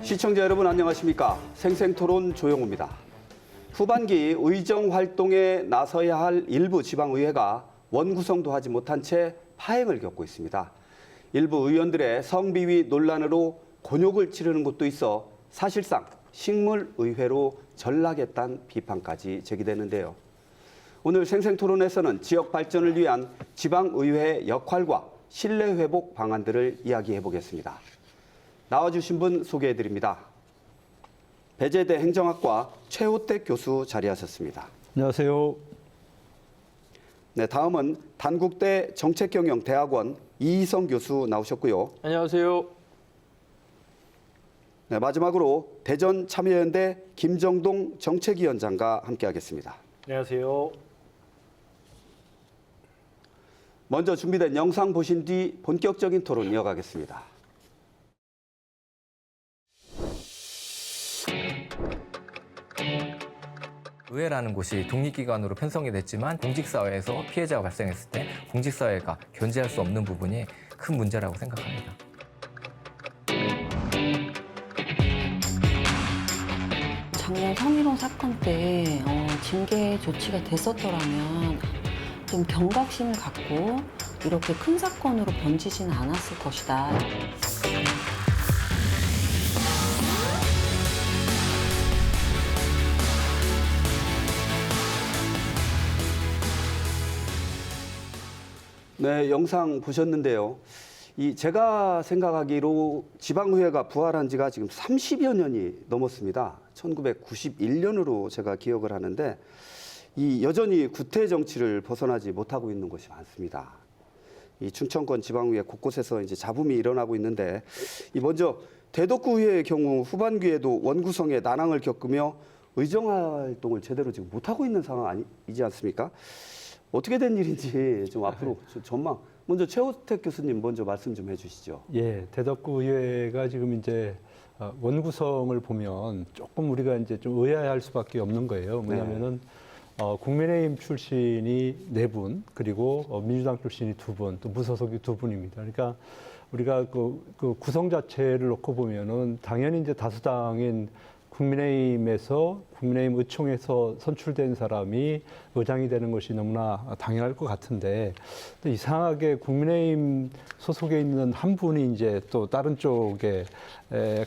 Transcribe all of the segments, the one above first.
시청자 여러분 안녕하십니까? 생생토론 조영우입니다. 후반기 의정 활동에 나서야 할 일부 지방의회가 원구성도 하지 못한 채 파행을 겪고 있습니다. 일부 의원들의 성비위 논란으로 곤욕을 치르는 곳도 있어 사실상 식물의회로 전락했다는 비판까지 제기되는데요. 오늘 생생토론에서는 지역 발전을 위한 지방의회의 역할과 신뢰회복 방안들을 이야기해 보겠습니다. 나와주신 분 소개해드립니다. 배재대 행정학과 최호택 교수 자리하셨습니다. 안녕하세요. 네, 다음은 단국대 정책경영대학원 이희성 교수 나오셨고요. 안녕하세요. 네, 마지막으로 대전 참여연대 김정동 정책위원장과 함께하겠습니다. 안녕하세요. 먼저 준비된 영상 보신 뒤 본격적인 토론 이어가겠습니다. 의회라는 곳이 독립기관으로 편성이 됐지만 공직사회에서 피해자가 발생했을 때 공직사회가 견제할 수 없는 부분이 큰 문제라고 생각합니다. 작년 성희롱 사건 때 징계 조치가 됐었더라면 좀 경각심을 갖고 이렇게 큰 사건으로 번지지는 않았을 것이다. 네, 영상 보셨는데요. 제가 생각하기로 지방의회가 부활한 지가 지금 30여 년이 넘었습니다. 1991년으로 제가 기억을 하는데 여전히 구태 정치를 벗어나지 못하고 있는 곳이 많습니다. 이 충청권 지방의회 곳곳에서 이제 잡음이 일어나고 있는데 먼저 대덕구의회의 경우 후반기에도 원구성에 난항을 겪으며 의정 활동을 제대로 지금 못하고 있는 상황 아니지 않습니까? 어떻게 된 일인지 좀 앞으로 전망. 먼저 최호택 교수님 먼저 말씀 좀 해주시죠. 예, 대덕구 의회가 지금 이제 원구성을 보면 조금 우리가 이제 좀 의아해할 수밖에 없는 거예요. 뭐냐면은 국민의힘 출신이 4분, 그리고 민주당 출신이 2분, 또 무소속이 2분입니다. 그러니까 우리가 그 구성 자체를 놓고 보면은 당연히 이제 다수당인 국민의힘 의총에서 선출된 사람이 의장이 되는 것이 너무나 당연할 것 같은데, 또 이상하게 국민의힘 소속에 있는 한 분이 이제 또 다른 쪽에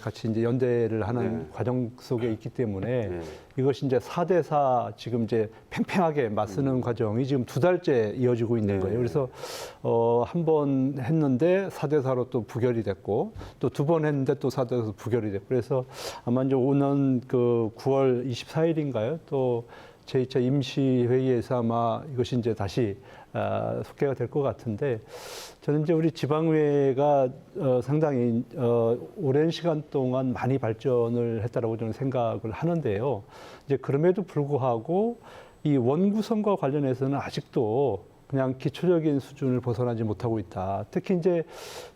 같이 이제 연대를 하는 과정 속에 있기 때문에 이것이 이제 4대4 지금 이제 팽팽하게 맞서는 과정이 지금 2달째 이어지고 있는 거예요. 그래서 한 번 했는데 4대4로 또 부결이 됐고, 또 2번 했는데 또 4대4로 부결이 됐고, 그래서 아마 이제 오는 그 9월 24일인가요? 또 제2차 임시회의에서 아마 이것이 이제 다시 속개가 될 것 같은데, 저는 이제 우리 지방의회가 상당히 오랜 시간 동안 많이 발전을 했다라고 저는 생각을 하는데요. 이제 그럼에도 불구하고 이 원구성과 관련해서는 아직도 그냥 기초적인 수준을 벗어나지 못하고 있다. 특히 이제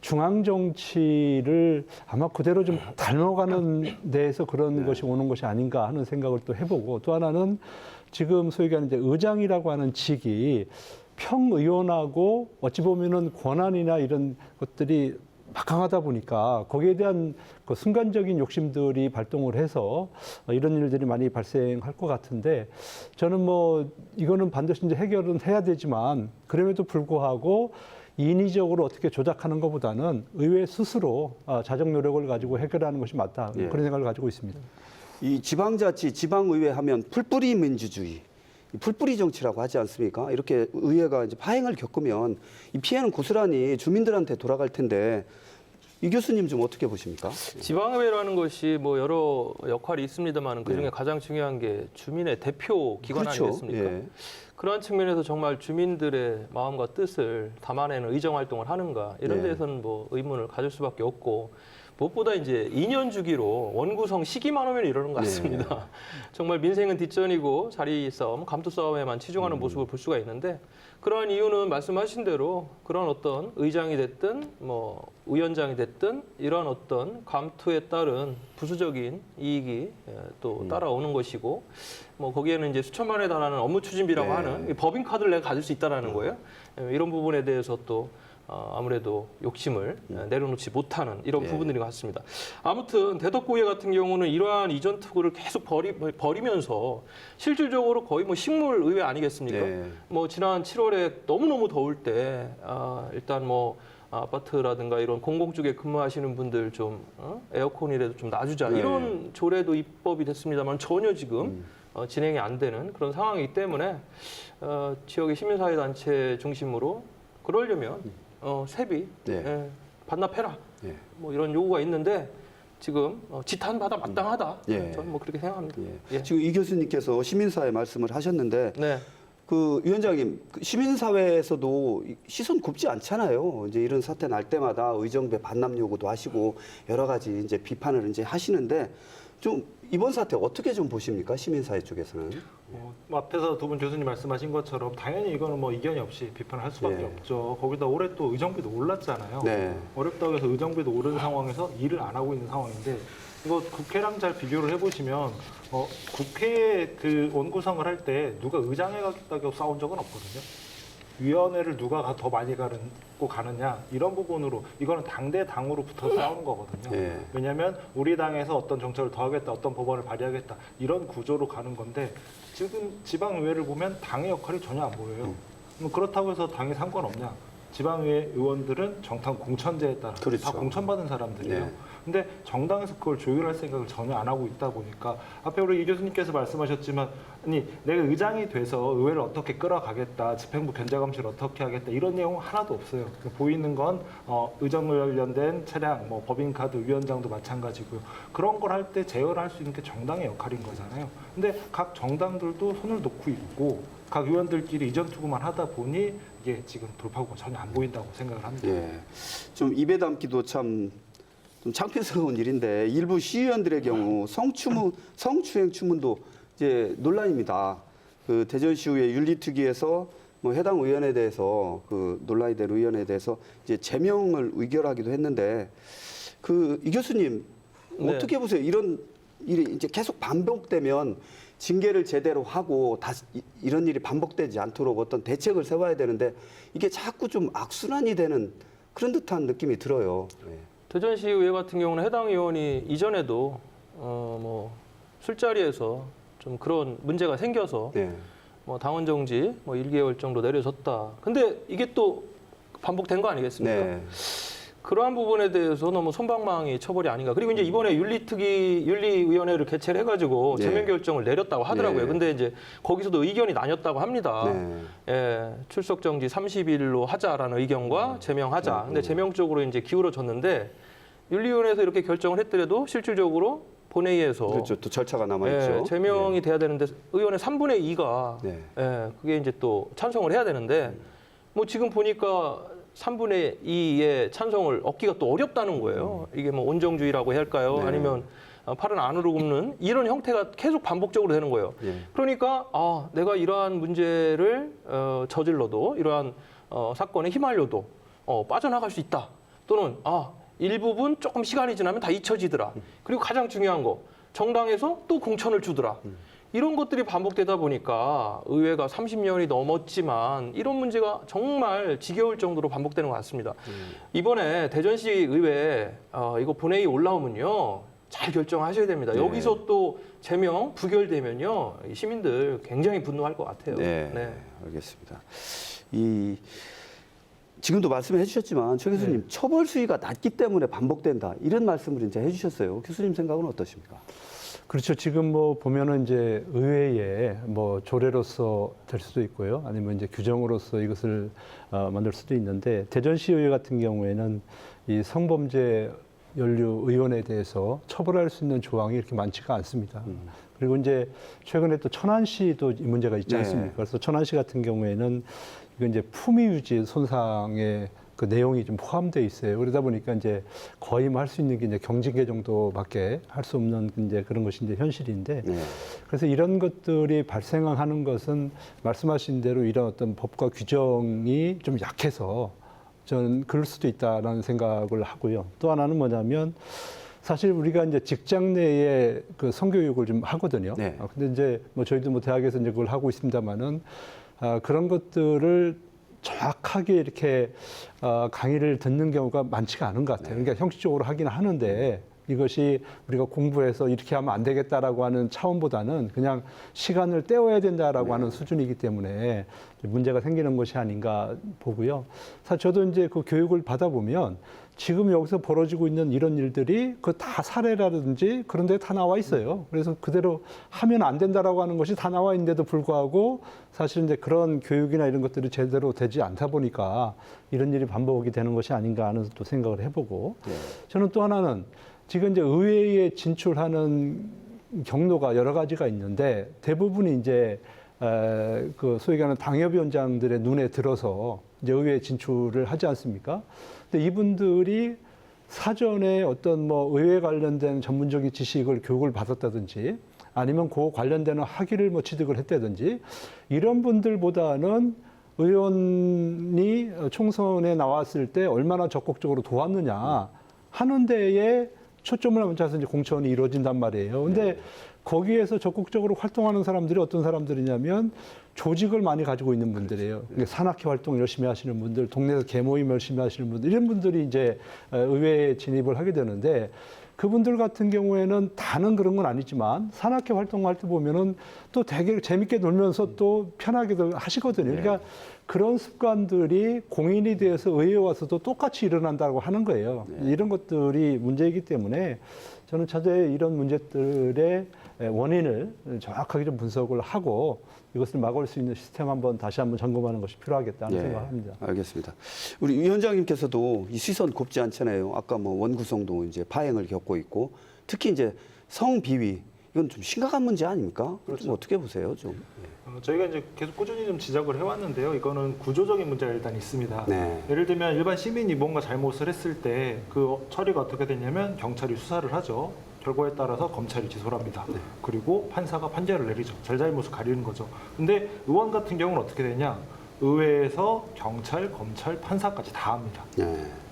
중앙 정치를 아마 그대로 좀 닮아가는 데에서 그런 것이 오는 것이 아닌가 하는 생각을 또 해보고, 또 하나는 지금 소위 말하는 이제 의장이라고 하는 직이 평의원하고 어찌 보면은 권한이나 이런 것들이 막강하다 보니까 거기에 대한 그 순간적인 욕심들이 발동을 해서 이런 일들이 많이 발생할 것 같은데, 저는 이거는 반드시 이제 해결은 해야 되지만 그럼에도 불구하고 인위적으로 어떻게 조작하는 것보다는 의회 스스로 자정 노력을 가지고 해결하는 것이 맞다. 그런 생각을 가지고 있습니다. 이 지방자치, 지방의회 하면 풀뿌리 민주주의, 풀뿌리 정치라고 하지 않습니까? 이렇게 의회가 이제 파행을 겪으면 이 피해는 고스란히 주민들한테 돌아갈 텐데, 이 교수님 좀 어떻게 보십니까? 지방의회라는 것이 여러 역할이 있습니다만 그중에 가장 중요한 게 주민의 대표 기관 그렇죠. 아니겠습니까? 예. 그러한 측면에서 정말 주민들의 마음과 뜻을 담아내는 의정 활동을 하는가, 이런 데에서는 의문을 가질 수밖에 없고, 무엇보다 이제 2년 주기로 원구성 시기만 오면 이러는 것 같습니다. 정말 민생은 뒷전이고 자리 싸움, 감투 싸움에만 치중하는 모습을 볼 수가 있는데, 그러한 이유는 말씀하신 대로 그런 어떤 의장이 됐든 위원장이 됐든 이러한 어떤 감투에 따른 부수적인 이익이 또 따라오는 것이고, 거기에는 이제 수천만에 달하는 업무 추진비라고 하는 법인 카드를 내가 가질 수 있다라는 거예요. 이런 부분에 대해서 또 아무래도 욕심을 내려놓지 못하는 이런 예. 부분들인 것 같습니다. 아무튼 대덕구회 같은 경우는 이러한 이전 투구를 계속 벌이면서 실질적으로 거의 뭐 식물 의회 아니겠습니까? 네. 뭐 지난 7월에 너무너무 더울 때 일단 뭐 아파트라든가 이런 공공 쪽에 근무하시는 분들 좀 에어컨이라도 좀 놔주자 네. 이런 조례도 입법이 됐습니다만 전혀 지금 진행이 안 되는 그런 상황이기 때문에 지역의 시민사회단체 중심으로 그러려면 세비 네. 반납해라 예. 뭐 이런 요구가 있는데 지금 지탄받아 마땅하다 예. 저는 뭐 그렇게 생각합니다. 예. 예. 지금 이 교수님께서 시민사회 말씀을 하셨는데 네. 그 위원장님 그 시민사회에서도 시선 굽지 않잖아요. 이제 이런 사태 날 때마다 의정부 반납 요구도 하시고 여러 가지 이제 비판을 이제 하시는데 좀 이번 사태 어떻게 좀 보십니까? 시민사회 쪽에서는. 뭐 앞에서 두 분 교수님 말씀하신 것처럼 당연히 이거는 뭐 이견이 없이 비판을 할 수밖에 예. 없죠. 거기다 올해 또 의정비도 올랐잖아요. 네. 어렵다고 해서 의정비도 오른 상황에서 일을 안 하고 있는 상황인데 이거 국회랑 잘 비교를 해보시면 국회의 그 원구성을 할 때 누가 의장에 가겠다고 싸운 적은 없거든요. 위원회를 누가 더 많이 가느냐 이런 부분으로 이거는 당대 당으로부터 싸우는 거거든요. 예. 왜냐하면 우리 당에서 어떤 정책을 더 하겠다, 어떤 법안을 발의하겠다 이런 구조로 가는 건데 지금 지방의회를 보면 당의 역할이 전혀 안 보여요. 그럼 그렇다고 해서 당이 상관없냐? 지방의회 의원들은 정당 공천제에 따라 그렇죠. 다 공천받은 사람들이에요. 네. 근데 정당에서 그걸 조율할 생각을 전혀 안 하고 있다 보니까 앞에 우리 이 교수님께서 말씀하셨지만 아니 내가 의장이 돼서 의회를 어떻게 끌어가겠다, 집행부 견제감시를 어떻게 하겠다 이런 내용 하나도 없어요. 보이는 건 의정과 관련된 차량, 뭐 법인카드 위원장도 마찬가지고요. 그런 걸 할 때 제어를 할 수 있는 게 정당의 역할인 거잖아요. 근데 각 정당들도 손을 놓고 있고 각 의원들끼리 이전 투구만 하다 보니 이게 지금 돌파구가 전혀 안 보인다고 생각을 합니다. 예. 좀 입에 담기도 좀 창피스러운 일인데 일부 시의원들의 경우 성추행 추문도 이제 논란입니다. 그 대전시의회 윤리특위에서 뭐 해당 의원에 대해서 그 논란이 된 의원에 대해서 이제 제명을 의결하기도 했는데 그 이 교수님 네. 어떻게 보세요? 이런 일이 이제 계속 반복되면 징계를 제대로 하고 다시 이런 일이 반복되지 않도록 어떤 대책을 세워야 되는데 이게 자꾸 좀 악순환이 되는 그런 듯한 느낌이 들어요. 네. 대전시의회 같은 경우는 해당 의원이 이전에도 뭐 술자리에서 좀 그런 문제가 생겨서 네. 뭐 당원 정지 뭐 1개월 정도 내려졌다. 근데 이게 또 반복된 거 아니겠습니까? 네. 그러한 부분에 대해서 너무 솜방망이 처벌이 아닌가. 그리고 이제 이번에 윤리위원회를 개최를 해가지고 네. 제명 결정을 내렸다고 하더라고요. 네. 근데 이제 거기서도 의견이 나뉘었다고 합니다. 네. 예, 출석 정지 30일로 하자라는 의견과 제명하자. 근데 제명 쪽으로 이제 기울어졌는데 윤리위원회에서 이렇게 결정을 했더라도 실질적으로 본회의에서 그렇죠. 또 절차가 남아 있죠. 예, 제명이 돼야 되는데 의원의 3분의 2가 네. 예, 그게 이제 또 찬성을 해야 되는데 뭐 지금 보니까 3분의 2의 찬성을 얻기가 또 어렵다는 거예요. 이게 뭐 온정주의라고 해야 할까요? 네. 아니면 팔은 안으로 굽는 이런 형태가 계속 반복적으로 되는 거예요. 예. 그러니까 내가 이러한 문제를 저질러도 이러한 사건에 휘말려도 빠져나갈 수 있다. 또는 일부분 조금 시간이 지나면 다 잊혀지더라. 그리고 가장 중요한 거 정당에서 또 공천을 주더라. 이런 것들이 반복되다 보니까 의회가 30년이 넘었지만 이런 문제가 정말 지겨울 정도로 반복되는 것 같습니다. 이번에 대전시 의회 이거 본회의 올라오면요. 잘 결정하셔야 됩니다. 네. 여기서 또 제명 부결되면요. 이 시민들 굉장히 분노할 것 같아요. 네. 네. 알겠습니다. 지금도 말씀해 주셨지만 최 교수님 처벌 수위가 낮기 때문에 반복된다 이런 말씀을 이제 해주셨어요. 교수님 생각은 어떠십니까? 그렇죠. 지금 뭐 보면은 이제 의회에 뭐 조례로서 될 수도 있고요. 아니면 이제 규정으로서 이것을 만들 수도 있는데 대전시의회 같은 경우에는 이 성범죄 연루 의원에 대해서 처벌할 수 있는 조항이 이렇게 많지가 않습니다. 그리고 이제 최근에 또 천안시도 이 문제가 있지 않습니까? 그래서 천안시 같은 경우에는 이건 이제 품위 유지 손상의 그 내용이 좀 포함되어 있어요. 그러다 보니까 이제 거의 할 수 있는 게 이제 경징계 정도밖에 할 수 없는 이제 그런 것이 이제 현실인데 네. 그래서 이런 것들이 발생하는 것은 말씀하신 대로 이런 어떤 법과 규정이 좀 약해서 저는 그럴 수도 있다라는 생각을 하고요. 또 하나는 뭐냐면 사실 우리가 이제 직장 내에 그 성교육을 좀 하거든요. 네. 근데 이제 뭐 저희도 뭐 대학에서 이제 그걸 하고 있습니다만은 그런 것들을 정확하게 이렇게 강의를 듣는 경우가 많지가 않은 것 같아요. 그러니까 형식적으로 하긴 하는데 이것이 우리가 공부해서 이렇게 하면 안 되겠다라고 하는 차원보다는 그냥 시간을 때워야 된다라고 하는 수준이기 때문에 문제가 생기는 것이 아닌가 보고요. 사실 저도 이제 그 교육을 받아보면 지금 여기서 벌어지고 있는 이런 일들이 그 다 사례라든지 그런 데 다 나와 있어요. 그래서 그대로 하면 안 된다라고 하는 것이 다 나와 있는데도 불구하고 사실 이제 그런 교육이나 이런 것들이 제대로 되지 않다 보니까 이런 일이 반복이 되는 것이 아닌가 하는 또 생각을 해보고 저는 또 하나는 지금 이제 의회에 진출하는 경로가 여러 가지가 있는데 대부분이 이제 그 소위 말하는 당협위원장들의 눈에 들어서 이제 의회에 진출을 하지 않습니까? 근데 이분들이 사전에 어떤 뭐 의회 관련된 전문적인 지식을 교육을 받았다든지 아니면 그 관련되는 학위를 뭐 취득을 했다든지 이런 분들보다는 의원이 총선에 나왔을 때 얼마나 적극적으로 도왔느냐 하는 데에 초점을 맞춰서 이제 공천이 이루어진단 말이에요. 근데 거기에서 적극적으로 활동하는 사람들이 어떤 사람들이냐면 조직을 많이 가지고 있는 분들이에요. 그러니까 산악회 활동 열심히 하시는 분들, 동네에서 계모임 열심히 하시는 분들, 이런 분들이 이제 의회에 진입을 하게 되는데 그분들 같은 경우에는 다는 그런 건 아니지만 산악회 활동할 때 보면은 또 되게 재밌게 놀면서 또 편하게도 하시거든요. 그러니까 그런 습관들이 공인이 돼서 의회에 와서도 똑같이 일어난다고 하는 거예요. 이런 것들이 문제이기 때문에 저는 차제에 이런 문제들의 원인을 정확하게 좀 분석을 하고 이것을 막을 수 있는 시스템 한번 다시 한번 점검하는 것이 필요하겠다는 생각을 합니다. 알겠습니다. 우리 위원장님께서도 이 시선 곱지 않잖아요. 아까 뭐 원구성도 이제 파행을 겪고 있고 특히 이제 성비위 이건 좀 심각한 문제 아닙니까? 그렇죠. 좀 어떻게 보세요, 좀? 저희가 이제 계속 꾸준히 좀 지적을 해왔는데요. 이거는 구조적인 문제가 일단 있습니다. 네. 예를 들면 일반 시민이 뭔가 잘못을 했을 때 그 처리가 어떻게 되냐면 경찰이 수사를 하죠. 결과에 따라서 검찰이 기소를 합니다. 그리고 판사가 판결을 내리죠. 잘잘못을 가리는 거죠. 근데 의원 같은 경우는 어떻게 되냐? 의회에서 경찰, 검찰, 판사까지 다 합니다.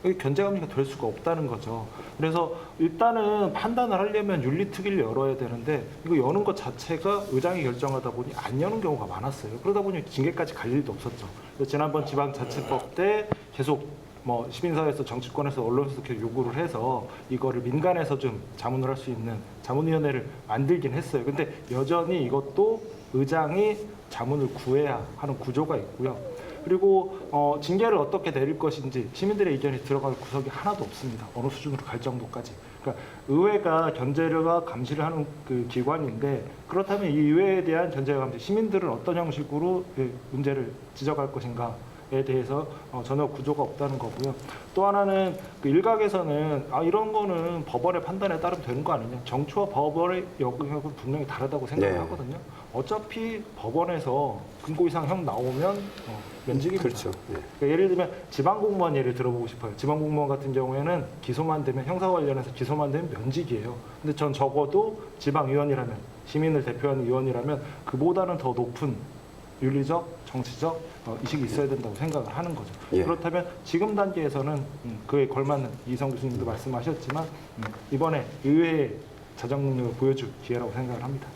이게 견제감리가 될 수가 없다는 거죠. 그래서 일단은 판단을 하려면 윤리특위를 열어야 되는데 이거 여는 것 자체가 의장이 결정하다 보니 안 여는 경우가 많았어요. 그러다 보니 징계까지 갈 일도 없었죠. 그래서 지난번 지방자치법 때 계속 뭐 시민사회에서 정치권에서 언론에서 계속 요구를 해서 이거를 민간에서 좀 자문을 할 수 있는 자문위원회를 만들긴 했어요. 근데 여전히 이것도 의장이 자문을 구해야 하는 구조가 있고요. 그리고 징계를 어떻게 내릴 것인지 시민들의 의견이 들어갈 구석이 하나도 없습니다. 어느 수준으로 갈 정도까지. 그러니까 의회가 견제와 감시를 하는 그 기관인데 그렇다면 이 의회에 대한 견제와 감시 시민들은 어떤 형식으로 그 문제를 지적할 것인가에 대해서 전혀 구조가 없다는 거고요. 또 하나는 그 일각에서는 이런 거는 법원의 판단에 따르면 되는 거 아니냐. 정치와 법원의 영역은 분명히 다르다고 생각을 하거든요. 어차피 법원에서 근거 이상 형 나오면 면직입니다. 그렇죠. 그러니까 예를 들면 지방공무원 예를 들어보고 싶어요. 지방공무원 같은 경우에는 기소만 되면 형사 관련해서 기소만 되면 면직이에요. 근데 전 적어도 지방의원이라면 시민을 대표하는 의원이라면 그보다는 더 높은 윤리적, 정치적 이식이 있어야 된다고 생각을 하는 거죠. 그렇다면 지금 단계에서는 그에 걸맞는 이성 교수님도 말씀하셨지만 이번에 의회의 자정 능력을 보여줄 기회라고 생각을 합니다.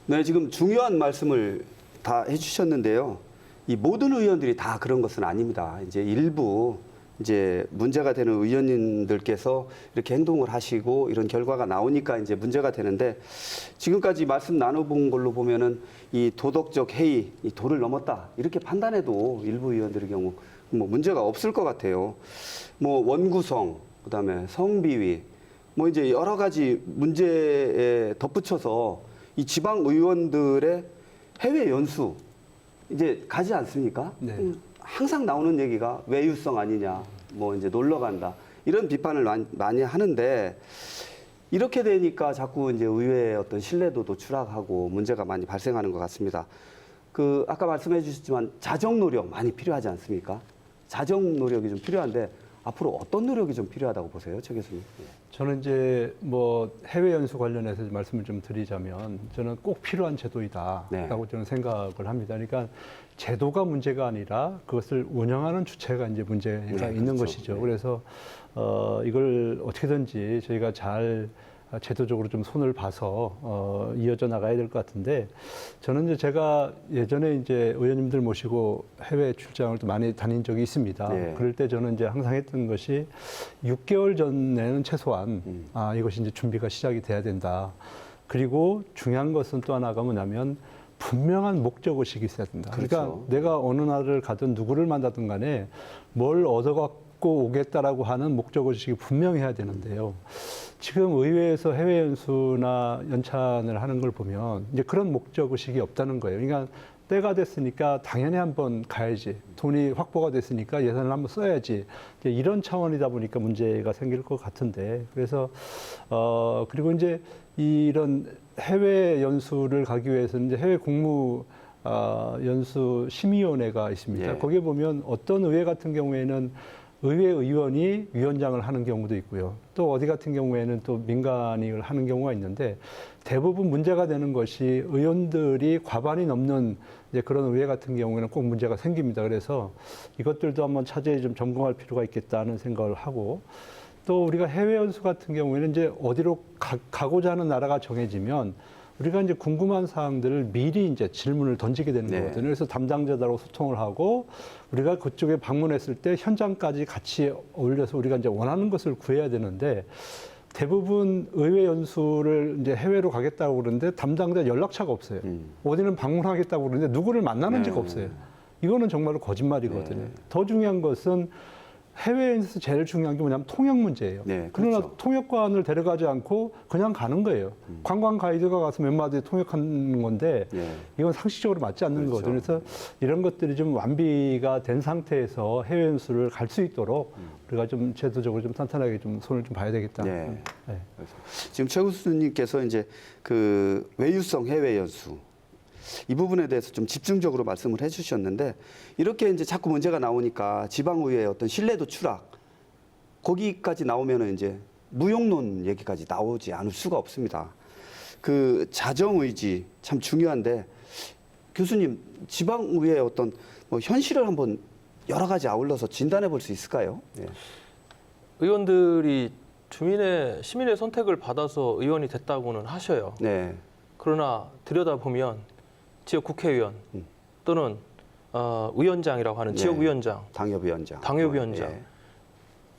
네, 지금 중요한 말씀을 다 해주셨는데요. 이 모든 의원들이 다 그런 것은 아닙니다. 이제 일부 이제 문제가 되는 의원님들께서 이렇게 행동을 하시고 이런 결과가 나오니까 이제 문제가 되는데 지금까지 말씀 나눠본 걸로 보면은 이 도덕적 해이, 이 도를 넘었다 이렇게 판단해도 일부 의원들의 경우 뭐 문제가 없을 것 같아요. 뭐 원구성, 그다음에 성비위, 뭐 이제 여러 가지 문제에 덧붙여서 이 지방 의원들의 해외 연수 이제 가지 않습니까? 네. 항상 나오는 얘기가 외유성 아니냐, 뭐 이제 놀러 간다 이런 비판을 많이 하는데 이렇게 되니까 자꾸 이제 의회의 어떤 신뢰도도 추락하고 문제가 많이 발생하는 것 같습니다. 그 아까 말씀해 주셨지만 자정 노력 많이 필요하지 않습니까? 자정 노력이 좀 필요한데 앞으로 어떤 노력이 좀 필요하다고 보세요, 최 교수님? 저는 이제 뭐 해외 연수 관련해서 말씀을 좀 드리자면 저는 꼭 필요한 제도이다라고 저는 생각을 합니다. 그러니까 제도가 문제가 아니라 그것을 운영하는 주체가 이제 문제가 있는 그렇죠. 것이죠. 그래서 이걸 어떻게든지 저희가 잘 제도적으로 좀 손을 봐서 이어져 나가야 될 것 같은데 저는 이제 제가 예전에 이제 의원님들 모시고 해외 출장을 또 많이 다닌 적이 있습니다. 네. 그럴 때 저는 이제 항상 했던 것이 6개월 전에는 최소한 이것이 이제 준비가 시작이 돼야 된다. 그리고 중요한 것은 또 하나가 뭐냐면 분명한 목적의식이 있어야 된다. 그러니까 그렇죠. 내가 어느 나라를 가든 누구를 만나든 간에 뭘 얻어갖고 오겠다라고 하는 목적의식이 분명해야 되는데요. 지금 의회에서 해외 연수나 연찬을 하는 걸 보면 이제 그런 목적의식이 없다는 거예요. 그러니까 때가 됐으니까 당연히 한번 가야지. 돈이 확보가 됐으니까 예산을 한번 써야지. 이제 이런 차원이다 보니까 문제가 생길 것 같은데. 그래서 그리고 이제 이런 해외 연수를 가기 위해서는 이제 해외 공무 연수 심의위원회가 있습니다. 예. 거기에 보면 어떤 의회 같은 경우에는 의회 의원이 위원장을 하는 경우도 있고요. 또 어디 같은 경우에는 또 민간이 하는 경우가 있는데 대부분 문제가 되는 것이 의원들이 과반이 넘는 이제 그런 의회 같은 경우에는 꼭 문제가 생깁니다. 그래서 이것들도 한번 차제에 좀 점검할 필요가 있겠다는 생각을 하고 또 우리가 해외 연수 같은 경우에는 이제 어디로 가고자 하는 나라가 정해지면 우리가 이제 궁금한 사항들을 미리 이제 질문을 던지게 되는 네. 거거든요. 그래서 담당자들하고 소통을 하고 우리가 그쪽에 방문했을 때 현장까지 같이 어울려서 우리가 이제 원하는 것을 구해야 되는데 대부분 의회 연수를 이제 해외로 가겠다고 그러는데 담당자 연락처가 없어요. 어디는 방문하겠다고 그러는데 누구를 만나는 지가 없어요. 이거는 정말로 거짓말이거든요. 네. 더 중요한 것은 해외에서 제일 중요한 게 뭐냐면 통역 문제예요. 네, 그러나 그렇죠. 통역관을 데려가지 않고 그냥 가는 거예요. 관광 가이드가 가서 몇 마디 통역하는 건데 네. 이건 상식적으로 맞지 않는 그렇죠. 거거든요. 그래서 이런 것들이 좀 완비가 된 상태에서 해외 연수를 갈 수 있도록 우리가 좀 제도적으로 좀 탄탄하게 좀 손을 좀 봐야 되겠다. 네. 네. 지금 최 교수님께서 이제 그 외유성 해외 연수 이 부분에 대해서 좀 집중적으로 말씀을 해주셨는데 이렇게 이제 자꾸 문제가 나오니까 지방의회의 어떤 신뢰도 추락 거기까지 나오면은 이제 무용론 얘기까지 나오지 않을 수가 없습니다. 그 자정 의지 참 중요한데 교수님 지방의회의 어떤 뭐 현실을 한번 여러 가지 아울러서 진단해 볼 수 있을까요? 예. 의원들이 시민의 선택을 받아서 의원이 됐다고는 하셔요. 네. 그러나 들여다보면 지역 국회의원 또는 위원장이라고 하는 네. 지역위원장, 당협위원장. 당협위원장. 예.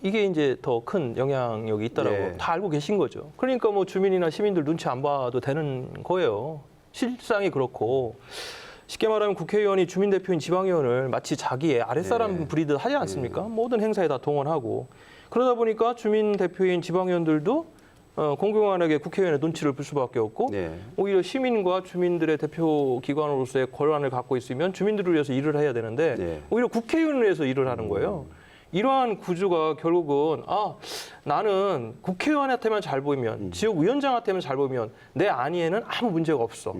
이게 이제 더 큰 영향력이 있다라고 네. 다 알고 계신 거죠. 그러니까 뭐 주민이나 시민들 눈치 안 봐도 되는 거예요. 실상이 그렇고 쉽게 말하면 국회의원이 주민 대표인 지방의원을 마치 자기의 아랫사람 네. 부리듯 하지 않습니까? 모든 행사에 다 동원하고 그러다 보니까 주민 대표인 지방의원들도 공공연하게 국회의원의 눈치를 볼 수밖에 없고 네. 오히려 시민과 주민들의 대표 기관으로서의 권한을 갖고 있으면 주민들을 위해서 일을 해야 되는데 네. 오히려 국회의원을 위해서 일을 하는 거예요. 이러한 구조가 결국은 나는 국회의원한테만 잘 보이면 지역위원장한테만 잘 보이면 내 안위에는 아무 문제가 없어.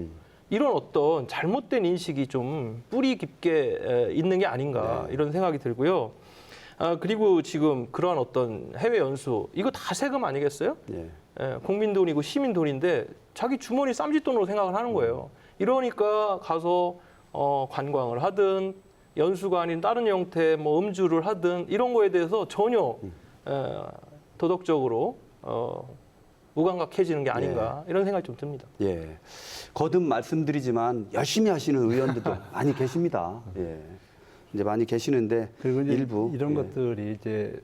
이런 어떤 잘못된 인식이 좀 뿌리 깊게 있는 게 아닌가 네. 이런 생각이 들고요. 그리고 지금 그러한 어떤 해외 연수 이거 다 세금 아니겠어요? 네. 국민 돈이고 시민 돈인데 자기 주머니 쌈짓돈으로 생각을 하는 거예요. 이러니까 가서 관광을 하든 연수가 아닌 다른 형태 뭐 음주를 하든 이런 거에 대해서 전혀 도덕적으로 무감각해지는 게 아닌가 이런 생각이 좀 듭니다. 예. 거듭 말씀드리지만 열심히 하시는 의원들도 많이 계십니다. 예. 이제 많이 계시는데 그리고 이제 일부 이런 예. 것들이 이제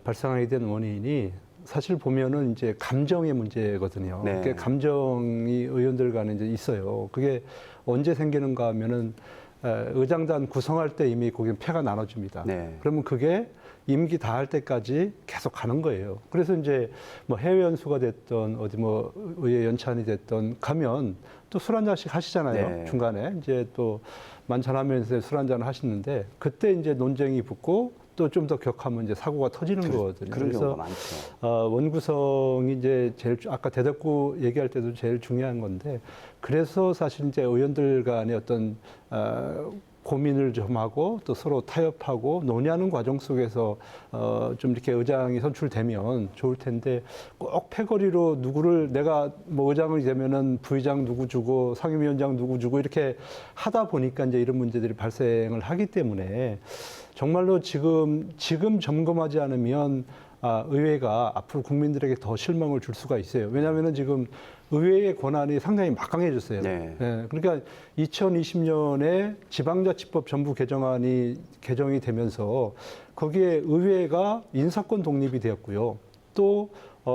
발생하게 된 원인이 사실 보면은 이제 감정의 문제거든요. 네. 그러니까 감정이 의원들 간에 이제 있어요. 그게 언제 생기는가 하면은 의장단 구성할 때 이미 거기 패가 나눠집니다. 네. 그러면 그게 임기 다 할 때까지 계속 가는 거예요. 그래서 이제 뭐 해외 연수가 됐던 어디 뭐 의회 연찬이 됐던 가면 또 술 한 잔씩 하시잖아요. 네. 중간에 이제 또 만찬하면서 술 한 잔 하시는데 그때 이제 논쟁이 붙고 또 좀 더 격하면 이제 사고가 터지는 거거든요. 그런 그래서 경우가 많죠. 원구성이 이제 제일 아까 대덕구 얘기할 때도 제일 중요한 건데 그래서 사실 이제 의원들 간의 어떤 고민을 좀 하고 또 서로 타협하고 논의하는 과정 속에서 좀 이렇게 의장이 선출되면 좋을 텐데 꼭 패거리로 누구를 내가 뭐 의장이 되면은 부의장 누구 주고 상임위원장 누구 주고 이렇게 하다 보니까 이제 이런 문제들이 발생을 하기 때문에 정말로 지금 점검하지 않으면 의회가 앞으로 국민들에게 더 실망을 줄 수가 있어요. 왜냐하면 지금 의회의 권한이 상당히 막강해졌어요. 네. 예, 그러니까 2020년에 지방자치법 전부 개정이 되면서 거기에 의회가 인사권 독립이 되었고요. 또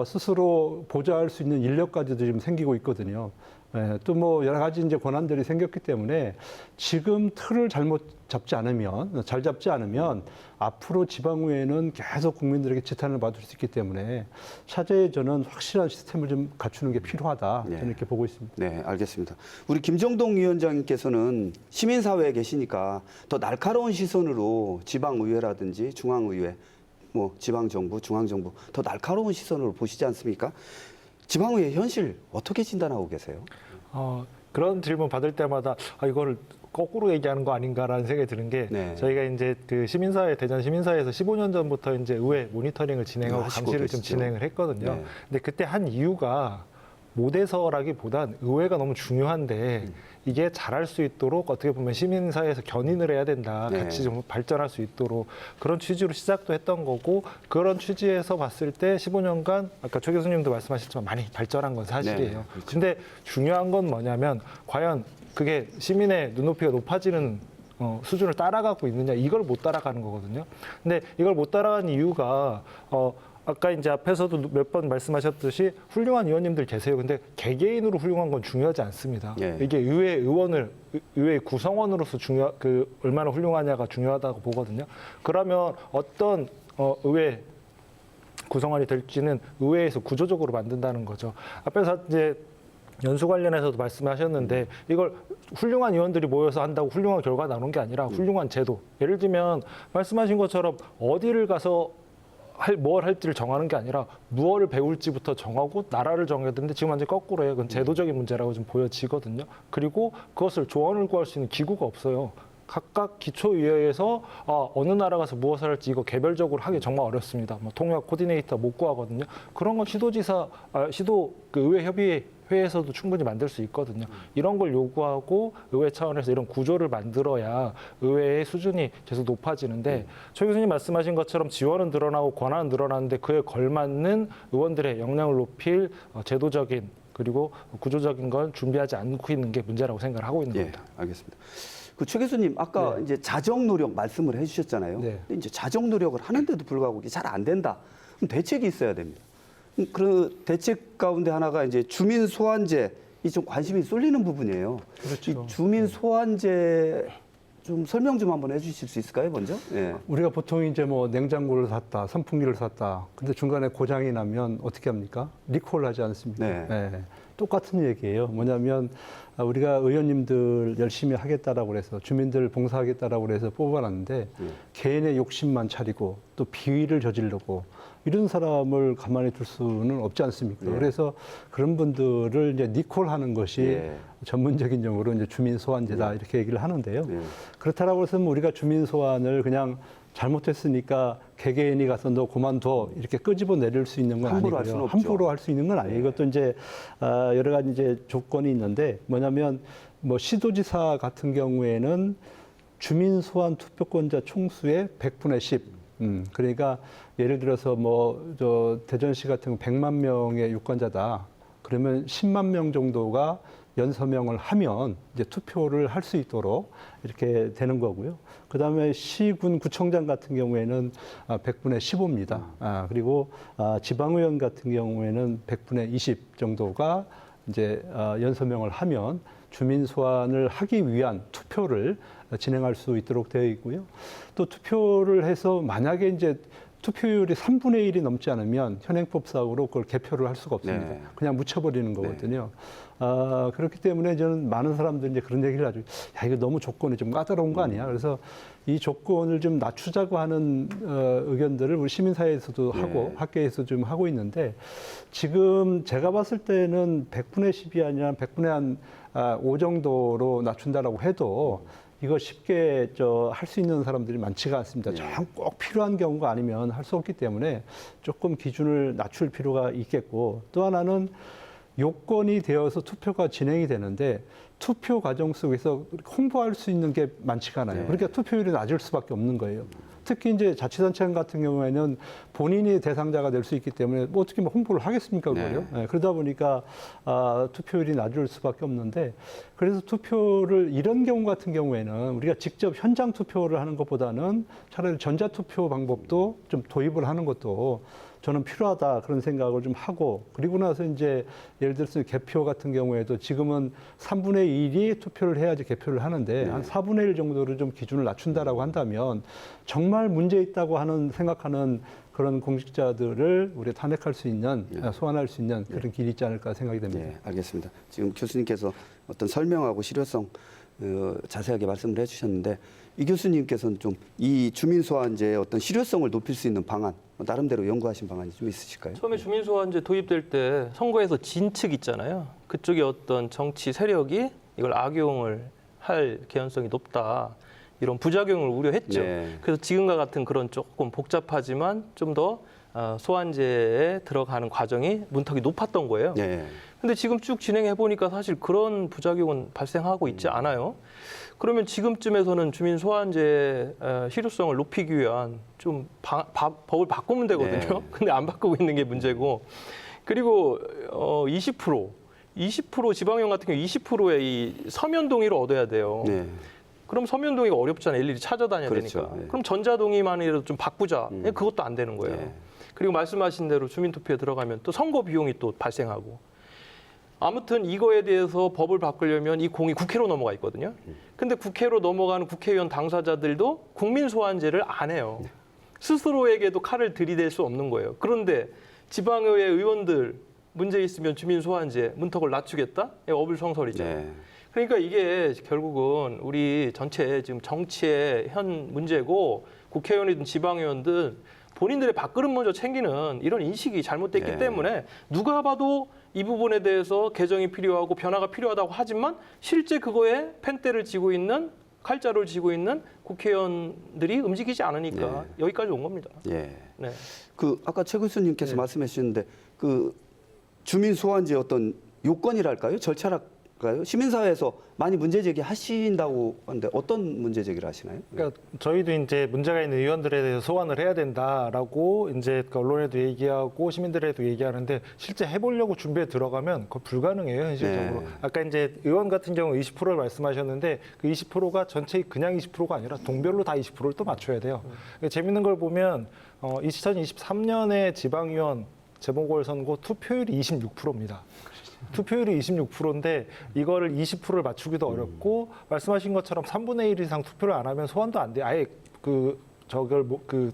스스로 보좌할 수 있는 인력까지도 지금 생기고 있거든요. 예, 또 뭐 여러 가지 이제 권한들이 생겼기 때문에 지금 틀을 잘 잡지 않으면 앞으로 지방의회는 계속 국민들에게 지탄을 받을 수 있기 때문에 차제에 저는 확실한 시스템을 좀 갖추는 게 필요하다. 네. 저는 이렇게 보고 있습니다. 네, 알겠습니다. 우리 김정동 위원장님께서는 시민사회에 계시니까 더 날카로운 시선으로 지방의회라든지 중앙의회, 뭐 지방정부, 중앙정부 더 날카로운 시선으로 보시지 않습니까? 지방의회 현실 어떻게 진단하고 계세요? 그런 질문 받을 때마다 이거를 거꾸로 얘기하는 거 아닌가라는 생각이 드는 게 네. 저희가 이제 그 시민사회 대전 시민사회에서 15년 전부터 이제 의회 모니터링을 진행하고 하시고 감시를 좀 계시죠. 진행을 했거든요. 네. 근데 그때 한 이유가 못해서라기보단 의회가 너무 중요한데 이게 잘할 수 있도록 어떻게 보면 시민사회에서 견인을 해야 된다. 네. 같이 좀 발전할 수 있도록 그런 취지로 시작도 했던 거고 그런 취지에서 봤을 때 15년간 아까 최 교수님도 말씀하셨지만 많이 발전한 건 사실이에요. 네, 그렇죠. 근데 중요한 건 뭐냐면 과연 그게 시민의 눈높이가 높아지는 수준을 따라가고 있느냐 이걸 못 따라가는 거거든요. 근데 이걸 못 따라가는 이유가 아까 이제 앞에서도 몇 번 말씀하셨듯이 훌륭한 의원님들 계세요. 근데 개개인으로 훌륭한 건 중요하지 않습니다. 예. 이게 의회 구성원으로서 얼마나 훌륭하냐가 중요하다고 보거든요. 그러면 어떤 의회 구성원이 될지는 의회에서 구조적으로 만든다는 거죠. 앞에서 이제 연수 관련해서도 말씀하셨는데 이걸 훌륭한 의원들이 모여서 한다고 훌륭한 결과가 나오는 게 아니라 훌륭한 제도. 예를 들면 말씀하신 것처럼 어디를 가서 뭘 할지를 정하는 게 아니라 무엇을 배울지부터 정하고 나라를 정해야 되는데 지금 완전 거꾸로 해요. 그건 제도적인 문제라고 좀 보여지거든요. 그리고 그것을 조언을 구할 수 있는 기구가 없어요. 각각 기초의회에서 어느 나라 가서 무엇을 할지 이거 개별적으로 하기 정말 어렵습니다. 뭐 통역 코디네이터 못 구하거든요. 그런 건 의회협의회에서도 충분히 만들 수 있거든요. 이런 걸 요구하고 의회 차원에서 이런 구조를 만들어야 의회의 수준이 계속 높아지는데 최 교수님 말씀하신 것처럼 지원은 늘어나고 권한은 늘어나는데 그에 걸맞는 의원들의 역량을 높일 제도적인 그리고 구조적인 건 준비하지 않고 있는 게 문제라고 생각을 하고 있는 예, 겁니다. 알겠습니다. 그 최 교수님 아까 네. 이제 자정 노력 말씀을 해주셨잖아요. 네. 근데 이제 자정 노력을 하는데도 불구하고 이게 잘 안 된다. 그럼 대책이 있어야 됩니다. 그 대책 가운데 하나가 이제 주민 소환제 이 좀 관심이 쏠리는 부분이에요. 그렇죠. 이 주민 소환제 좀 설명 좀 한번 해주실 수 있을까요, 먼저? 예. 우리가 보통 이제 뭐 냉장고를 샀다, 선풍기를 샀다. 근데 중간에 고장이 나면 어떻게 합니까? 리콜 하지 않습니까? 네. 똑같은 얘기예요. 뭐냐면 우리가 의원님들 열심히 하겠다라고 해서 주민들 봉사하겠다라고 해서 뽑아놨는데 개인의 욕심만 차리고 또 비위를 저지르고 이런 사람을 가만히 둘 수는 없지 않습니까? 그래서 그런 분들을 이제 니콜하는 것이 예. 전문적인 용어로 이제 주민 소환제다 이렇게 얘기를 하는데요. 예. 그렇다라고 해서 우리가 주민 소환을 그냥 잘못했으니까 개개인이 가서 너 그만둬 이렇게 끄집어 내릴 수 있는 건 함부로 할 아니고요. 수는 없죠. 함부로 할 수 있는 건 아니에요. 이것도 이제 여러 가지 이제 조건이 있는데 뭐냐면 뭐 시도지사 같은 경우에는 주민 소환 투표권자 총수의 100분의 10. 그러니까 예를 들어서 뭐 저 대전시 같은 경우 100만 명의 유권자다. 그러면 10만 명 정도가 연서명을 하면 이제 투표를 할 수 있도록 이렇게 되는 거고요. 그다음에 시군 구청장 같은 경우에는 100분의 15입니다. 그리고 지방의원 같은 경우에는 100분의 20 정도가 이제 연서명을 하면 주민 소환을 하기 위한 투표를 진행할 수 있도록 되어 있고요. 또 투표를 해서 만약에 이제 투표율이 3분의 1이 넘지 않으면 현행법상으로 그걸 개표를 할 수가 없습니다. 네. 그냥 묻혀버리는 거거든요. 그렇기 때문에 저는 많은 사람들이 이제 그런 얘기를 하죠. 야, 이거 너무 조건이 좀 까다로운 거 아니야? 그래서 이 조건을 좀 낮추자고 하는 의견들을 우리 시민사회에서도 하고 학계에서 좀 하고 있는데 지금 제가 봤을 때는 100분의 10이 아니라 100분의 한 5 정도로 낮춘다라고 해도 이거 쉽게 할 수 있는 사람들이 많지가 않습니다. 정 꼭 필요한 경우가 아니면 할 수 없기 때문에 조금 기준을 낮출 필요가 있겠고 또 하나는 요건이 되어서 투표가 진행이 되는데 투표 과정 속에서 홍보할 수 있는 게 많지가 않아요. 그러니까 투표율이 낮을 수밖에 없는 거예요. 특히 이제 자치단체 같은 경우에는 본인이 대상자가 될 수 있기 때문에 뭐 어떻게 뭐 홍보를 하겠습니까, 그거요? 네, 그러다 보니까 투표율이 낮을 수밖에 없는데 그래서 투표를 이런 경우 같은 경우에는 우리가 직접 현장 투표를 하는 것보다는 차라리 전자투표 방법도 좀 도입을 하는 것도 저는 필요하다 그런 생각을 좀 하고 그리고 나서 이제 예를 들어서 개표 같은 경우에도 지금은 3분의 1이 투표를 해야지 개표를 하는데 한 4분의 1 정도를 좀 기준을 낮춘다라고 한다면 정말 문제 있다고 생각하는 그런 공직자들을 우리가 탄핵할 수 있는 소환할 수 있는 그런 길이 있지 않을까 생각이 됩니다. 네, 알겠습니다. 지금 교수님께서 어떤 설명하고 실효성 자세하게 말씀을 해주셨는데 이 교수님께서는 좀 이 주민소환제의 어떤 실효성을 높일 수 있는 방안, 나름대로 연구하신 방안이 좀 있으실까요? 처음에 주민소환제 도입될 때 선거에서 진 측 있잖아요. 그쪽에 어떤 정치 세력이 이걸 악용을 할 개연성이 높다. 이런 부작용을 우려했죠. 네. 그래서 지금과 같은 그런 조금 복잡하지만 좀 더 소환제에 들어가는 과정이 문턱이 높았던 거예요. 네. 근데 지금 쭉 진행해 보니까 사실 그런 부작용은 발생하고 있지 않아요. 그러면 지금쯤에서는 주민 소환제 실효성을 높이기 위한 좀 법을 바꾸면 되거든요. 네. 근데 안 바꾸고 있는 게 문제고. 그리고 20% 지방의원 같은 경우 20%의 이 서면 동의를 얻어야 돼요. 네. 그럼 서면 동의가 어렵잖아요. 일일이 찾아다녀야 그렇죠. 되니까. 네. 그럼 전자 동의만이라도 좀 바꾸자. 그것도 안 되는 거예요. 네. 그리고 말씀하신 대로 주민투표에 들어가면 또 선거 비용이 또 발생하고. 아무튼 이거에 대해서 법을 바꾸려면 이 공이 국회로 넘어가 있거든요. 근데 국회로 넘어가는 국회의원 당사자들도 국민 소환제를 안 해요. 스스로에게도 칼을 들이댈 수 없는 거예요. 그런데 지방의회 의원들 문제 있으면 주민 소환제 문턱을 낮추겠다? 어불성설이죠. 네. 그러니까 이게 결국은 우리 전체 지금 정치의 현 문제고 국회의원이든 지방의원든 본인들의 밥그릇 먼저 챙기는 이런 인식이 잘못됐기 네. 때문에 누가 봐도 이 부분에 대해서 개정이 필요하고 변화가 필요하다고 하지만 실제 그거에 펜대를 쥐고 있는 칼자루를 쥐고 있는 국회의원들이 움직이지 않으니까 여기까지 온 겁니다. 예. 네. 그 아까 최 교수님께서 말씀해 주셨는데 그 주민 소환제 어떤 요건이랄까요? 절차랄까요? 시민사회에서 많이 문제 제기하신다고 하는데 어떤 문제 제기를 하시나요? 그러니까 저희도 이제 문제가 있는 의원들에 대해서 소환을 해야 된다라고 이제 그 언론에도 얘기하고 시민들에도 얘기하는데 실제 해보려고 준비에 들어가면 그거 불가능해요 현실적으로. 네. 아까 이제 의원 같은 경우 20%를 말씀하셨는데 그 20%가 전체 그냥 20%가 아니라 동별로 다 20%를 또 맞춰야 돼요. 재밌는 걸 보면 2023년에 지방의원 재보궐선거 투표율이 26%입니다. 투표율이 26%인데 이거를 20%를 맞추기도 어렵고 말씀하신 것처럼 3분의 1 이상 투표를 안 하면 소환도 안 돼. 아예 그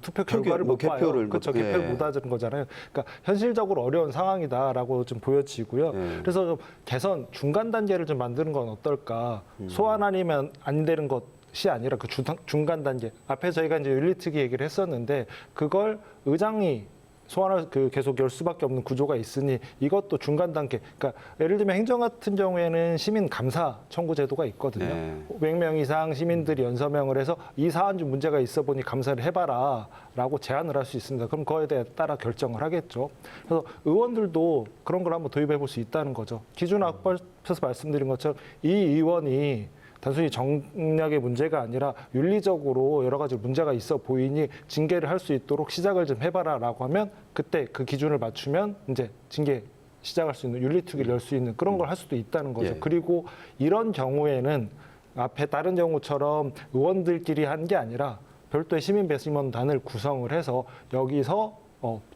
투표 결과를 못 봐요. 개표를 그렇죠. 못- 개표를 예. 못 하는 거잖아요. 그러니까 현실적으로 어려운 상황이다라고 좀 보여지고요. 그래서 좀 개선 중간 단계를 좀 만드는 건 어떨까? 소환 아니면 안 되는 것이 아니라 그 중간 단계. 앞에 저희가 이제 윤리특위 얘기를 했었는데 그걸 의장이 소환을 계속 열 수밖에 없는 구조가 있으니 이것도 중간 단계. 그러니까 예를 들면 행정 같은 경우에는 시민 감사 청구 제도가 있거든요. 네. 500명 이상 시민들이 연서명을 해서 이 사안 중 문제가 있어 보니 감사를 해봐라라고 제안을 할 수 있습니다. 그럼 그거에 따라 결정을 하겠죠. 그래서 의원들도 그런 걸 한번 도입해 볼 수 있다는 거죠. 기준 앞서서 말씀드린 것처럼 이 의원이 단순히 정략의 문제가 아니라 윤리적으로 여러 가지 문제가 있어 보이니 징계를 할 수 있도록 시작을 좀 해봐라라고 하면 그때 그 기준을 맞추면 이제 징계 시작할 수 있는 윤리특위를 열 수 있는 그런 걸 할 수도 있다는 거죠. 예. 그리고 이런 경우에는 앞에 다른 경우처럼 의원들끼리 한 게 아니라 별도의 시민배심원단을 구성을 해서 여기서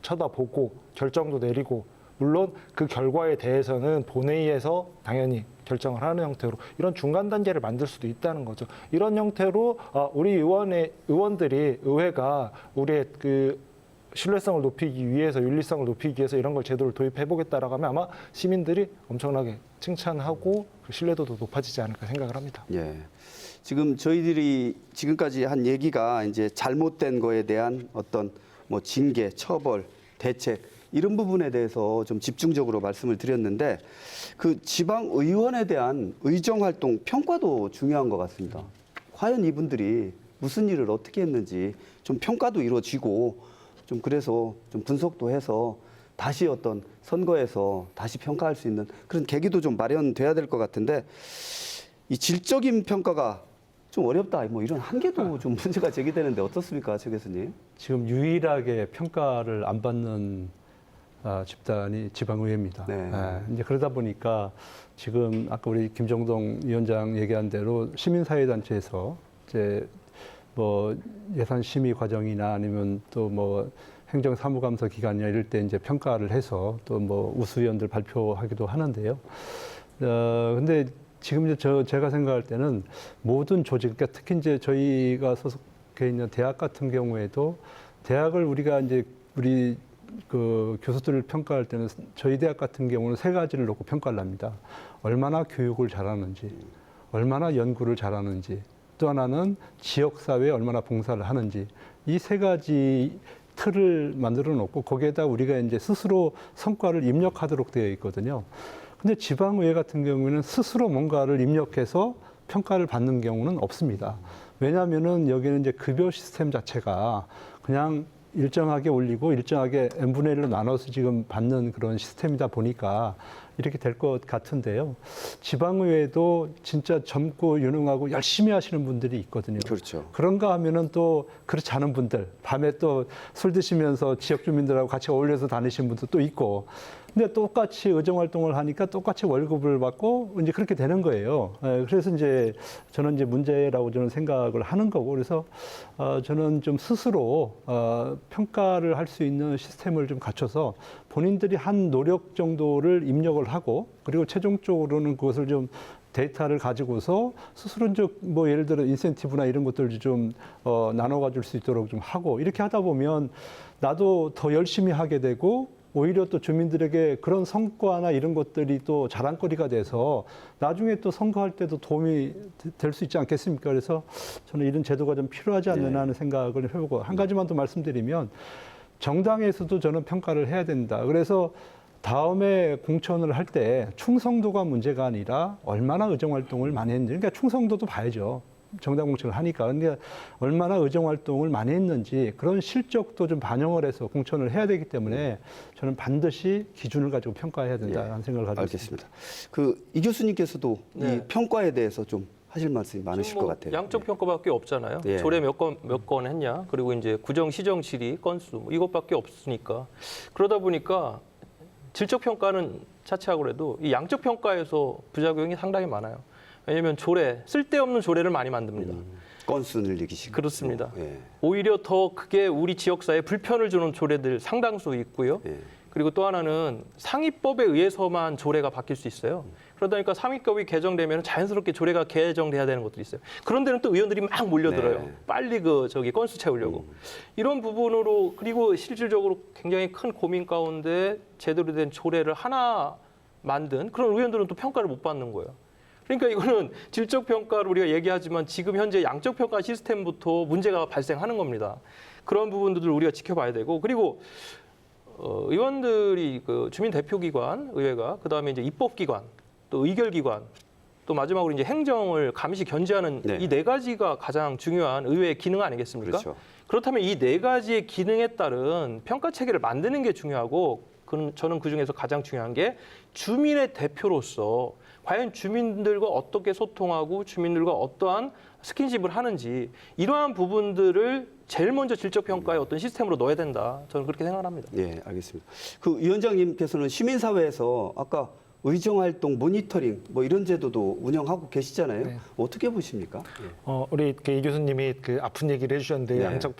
쳐다보고 결정도 내리고 물론 그 결과에 대해서는 본회의에서 당연히 결정을 하는 형태로 이런 중간 단계를 만들 수도 있다는 거죠. 이런 형태로 우리 의원들이 의회가 우리의 그 신뢰성을 높이기 위해서 윤리성을 높이기 위해서 이런 걸 제도를 도입해 보겠다라고 하면 아마 시민들이 엄청나게 칭찬하고 그 신뢰도도 높아지지 않을까 생각을 합니다. 예. 지금 저희들이 지금까지 한 얘기가 이제 잘못된 거에 대한 어떤 뭐 징계, 처벌, 대책 이런 부분에 대해서 좀 집중적으로 말씀을 드렸는데 그 지방 의원에 대한 의정 활동 평가도 중요한 것 같습니다. 과연 이분들이 무슨 일을 어떻게 했는지 좀 평가도 이루어지고 좀 그래서 좀 분석도 해서 다시 어떤 선거에서 다시 평가할 수 있는 그런 계기도 좀 마련돼야 될 것 같은데 이 질적인 평가가 좀 어렵다. 뭐 이런 한계도 좀 문제가 제기되는데 어떻습니까, 최 교수님? 지금 유일하게 평가를 안 받는 집단이 지방의회입니다. 네. 이제 그러다 보니까 지금 아까 우리 김정동 위원장 얘기한 대로 시민사회단체에서 이제 뭐 예산 심의 과정이나 아니면 또 뭐 행정사무감사 기관이나 이럴 때 이제 평가를 해서 또 뭐 우수위원들 발표하기도 하는데요. 근데 지금 이제 제가 생각할 때는 모든 조직, 그러니까 특히 이제 저희가 소속해 있는 대학 같은 경우에도 대학을 우리가 이제 우리 그 교수들을 평가할 때는 저희 대학 같은 경우는 세 가지를 놓고 평가를 합니다. 얼마나 교육을 잘하는지, 얼마나 연구를 잘하는지, 또 하나는 지역사회에 얼마나 봉사를 하는지, 이 세 가지 틀을 만들어 놓고 거기에다 우리가 이제 스스로 성과를 입력하도록 되어 있거든요. 근데 지방의회 같은 경우에는 스스로 뭔가를 입력해서 평가를 받는 경우는 없습니다. 왜냐하면은 여기는 이제 급여 시스템 자체가 그냥 일정하게 올리고 일정하게 n분의 1로 나눠서 지금 받는 그런 시스템이다 보니까 이렇게 될 것 같은데요. 지방의회도 진짜 젊고 유능하고 열심히 하시는 분들이 있거든요. 그렇죠. 그런가 하면은 또 그렇지 않은 분들, 밤에 또 술 드시면서 지역 주민들하고 같이 어울려서 다니시는 분도 또 있고, 근데 똑같이 의정 활동을 하니까 똑같이 월급을 받고 이제 그렇게 되는 거예요. 그래서 이제 저는 이제 문제라고 저는 생각을 하는 거고, 그래서 저는 좀 스스로 평가를 할 수 있는 시스템을 좀 갖춰서 본인들이 한 노력 정도를 입력을 하고, 그리고 최종적으로는 그것을 좀 데이터를 가지고서 스스로 이제 뭐 예를 들어 인센티브나 이런 것들을 좀 나눠가 줄 수 있도록 좀 하고, 이렇게 하다 보면 나도 더 열심히 하게 되고 오히려 또 주민들에게 그런 성과나 이런 것들이 또 자랑거리가 돼서 나중에 또 선거할 때도 도움이 될 수 있지 않겠습니까? 그래서 저는 이런 제도가 좀 필요하지 않느냐 하는 생각을 해보고, 한 가지만 더 말씀드리면 정당에서도 저는 평가를 해야 된다. 그래서 다음에 공천을 할 때 충성도가 문제가 아니라 얼마나 의정활동을 많이 했는지, 그러니까 충성도도 봐야죠. 정당 공천을 하니까. 근데 얼마나 의정 활동을 많이 했는지 그런 실적도 좀 반영을 해서 공천을 해야 되기 때문에 저는 반드시 기준을 가지고 평가해야 된다는 생각을 가지고 알겠습니다. 이 교수님께서도 네. 이 평가에 대해서 좀 하실 말씀이 많으실 지금 것 뭐 같아요. 양적 평가밖에 없잖아요. 예. 조례 몇 건 했냐, 그리고 이제 구정 시정 질의 건수 뭐 이것밖에 없으니까, 그러다 보니까 질적 평가는 차치하고 해도 이 양적 평가에서 부작용이 상당히 많아요. 왜냐하면 쓸데없는 조례를 많이 만듭니다. 건수를 늘리시고. 그렇습니다. 예. 오히려 더 그게 우리 지역사회에 불편을 주는 조례들 상당수 있고요. 예. 그리고 또 하나는 상위법에 의해서만 조례가 바뀔 수 있어요. 그러다 보니까 상위법이 개정되면 자연스럽게 조례가 개정돼야 되는 것들이 있어요. 그런 데는 또 의원들이 막 몰려들어요. 네. 빨리 건수 채우려고. 이런 부분으로, 그리고 실질적으로 굉장히 큰 고민 가운데 제대로 된 조례를 하나 만든 그런 의원들은 또 평가를 못 받는 거예요. 그러니까 이거는 질적 평가를 우리가 얘기하지만 지금 현재 양적 평가 시스템부터 문제가 발생하는 겁니다. 그런 부분들을 우리가 지켜봐야 되고, 그리고 의원들이 그 주민 대표기관 의회가, 그다음에 이제 입법기관, 또 의결기관, 또 마지막으로 이제 행정을 감시 견제하는 네. 이 네 가지가 가장 중요한 의회의 기능 아니겠습니까? 그렇죠. 그렇다면 이 네 가지의 기능에 따른 평가 체계를 만드는 게 중요하고, 저는 그 중에서 가장 중요한 게 주민의 대표로서 과연 주민들과 어떻게 소통하고 주민들과 어떠한 스킨십을 하는지, 이러한 부분들을 제일 먼저 질적 평가의 어떤 시스템으로 넣어야 된다. 저는 그렇게 생각합니다. 예, 알겠습니다. 위원장님께서는 시민사회에서 아까 의정활동 모니터링 뭐 이런 제도도 운영하고 계시잖아요. 네. 어떻게 보십니까? 예. 우리 이 교수님이 그 아픈 얘기를 해주셨는데 네. 양적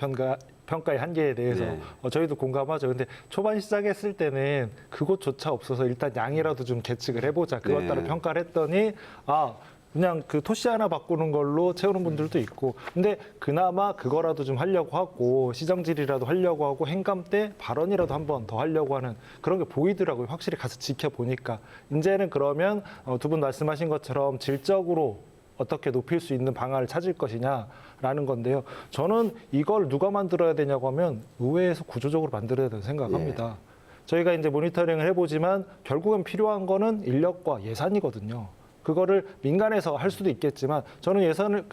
평가의 한계에 대해서 네. 저희도 공감하죠. 근데 초반 시작했을 때는 그것조차 없어서 일단 양이라도 좀 계측을 해보자. 그것 네. 따라 평가를 했더니 그냥 그 토시 하나 바꾸는 걸로 채우는 분들도 있고, 근데 그나마 그거라도 좀 하려고 하고 시정질이라도 하려고 하고 행감 때 발언이라도 한 번 더 하려고 하는 그런 게 보이더라고요. 확실히 가서 지켜보니까. 이제는 그러면 두 분 말씀하신 것처럼 질적으로 어떻게 높일 수 있는 방안을 찾을 것이냐라는 건데요. 저는 이걸 누가 만들어야 되냐고 하면 의회에서 구조적으로 만들어야 된다고 생각합니다. 저희가 이제 모니터링을 해보지만 결국엔 필요한 거는 인력과 예산이거든요. 그거를 민간에서 할 수도 있겠지만 저는 예산을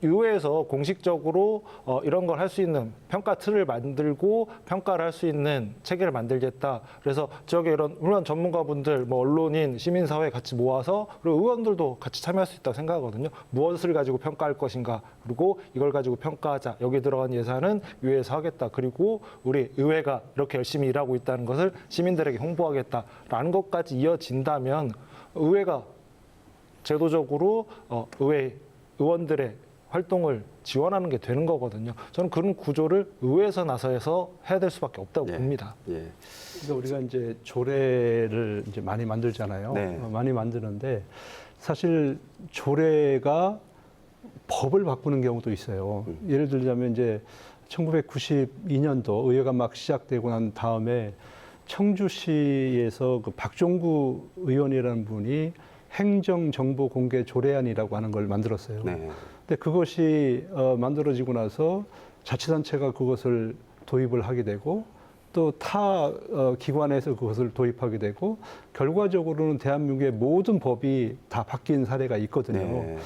의회에서 공식적으로 이런 걸 할 수 있는 평가 틀을 만들고 평가를 할 수 있는 체계를 만들겠다. 그래서 지역에 이런 물론 전문가분들, 뭐 언론인, 시민사회 같이 모아서 그리고 의원들도 같이 참여할 수 있다고 생각하거든요. 무엇을 가지고 평가할 것인가, 그리고 이걸 가지고 평가하자. 여기 들어간 예산은 의회에서 하겠다. 그리고 우리 의회가 이렇게 열심히 일하고 있다는 것을 시민들에게 홍보하겠다라는 것까지 이어진다면 의회가 제도적으로 의회 의원들의 활동을 지원하는 게 되는 거거든요. 저는 그런 구조를 의회에서 나서서 해야 될 수밖에 없다고 예. 봅니다. 예. 그러니까 우리가 이제 조례를 이제 많이 만들잖아요. 네. 많이 만드는데 사실 조례가 법을 바꾸는 경우도 있어요. 예를 들자면 이제 1992년도 의회가 막 시작되고 난 다음에 청주시에서 그 박종구 의원이라는 분이 행정정보 공개 조례안이라고 하는 걸 만들었어요. 네. 근데 그것이 만들어지고 나서 자치단체가 그것을 도입을 하게 되고 또 타 기관에서 그것을 도입하게 되고 결과적으로는 대한민국의 모든 법이 다 바뀐 사례가 있거든요. 네.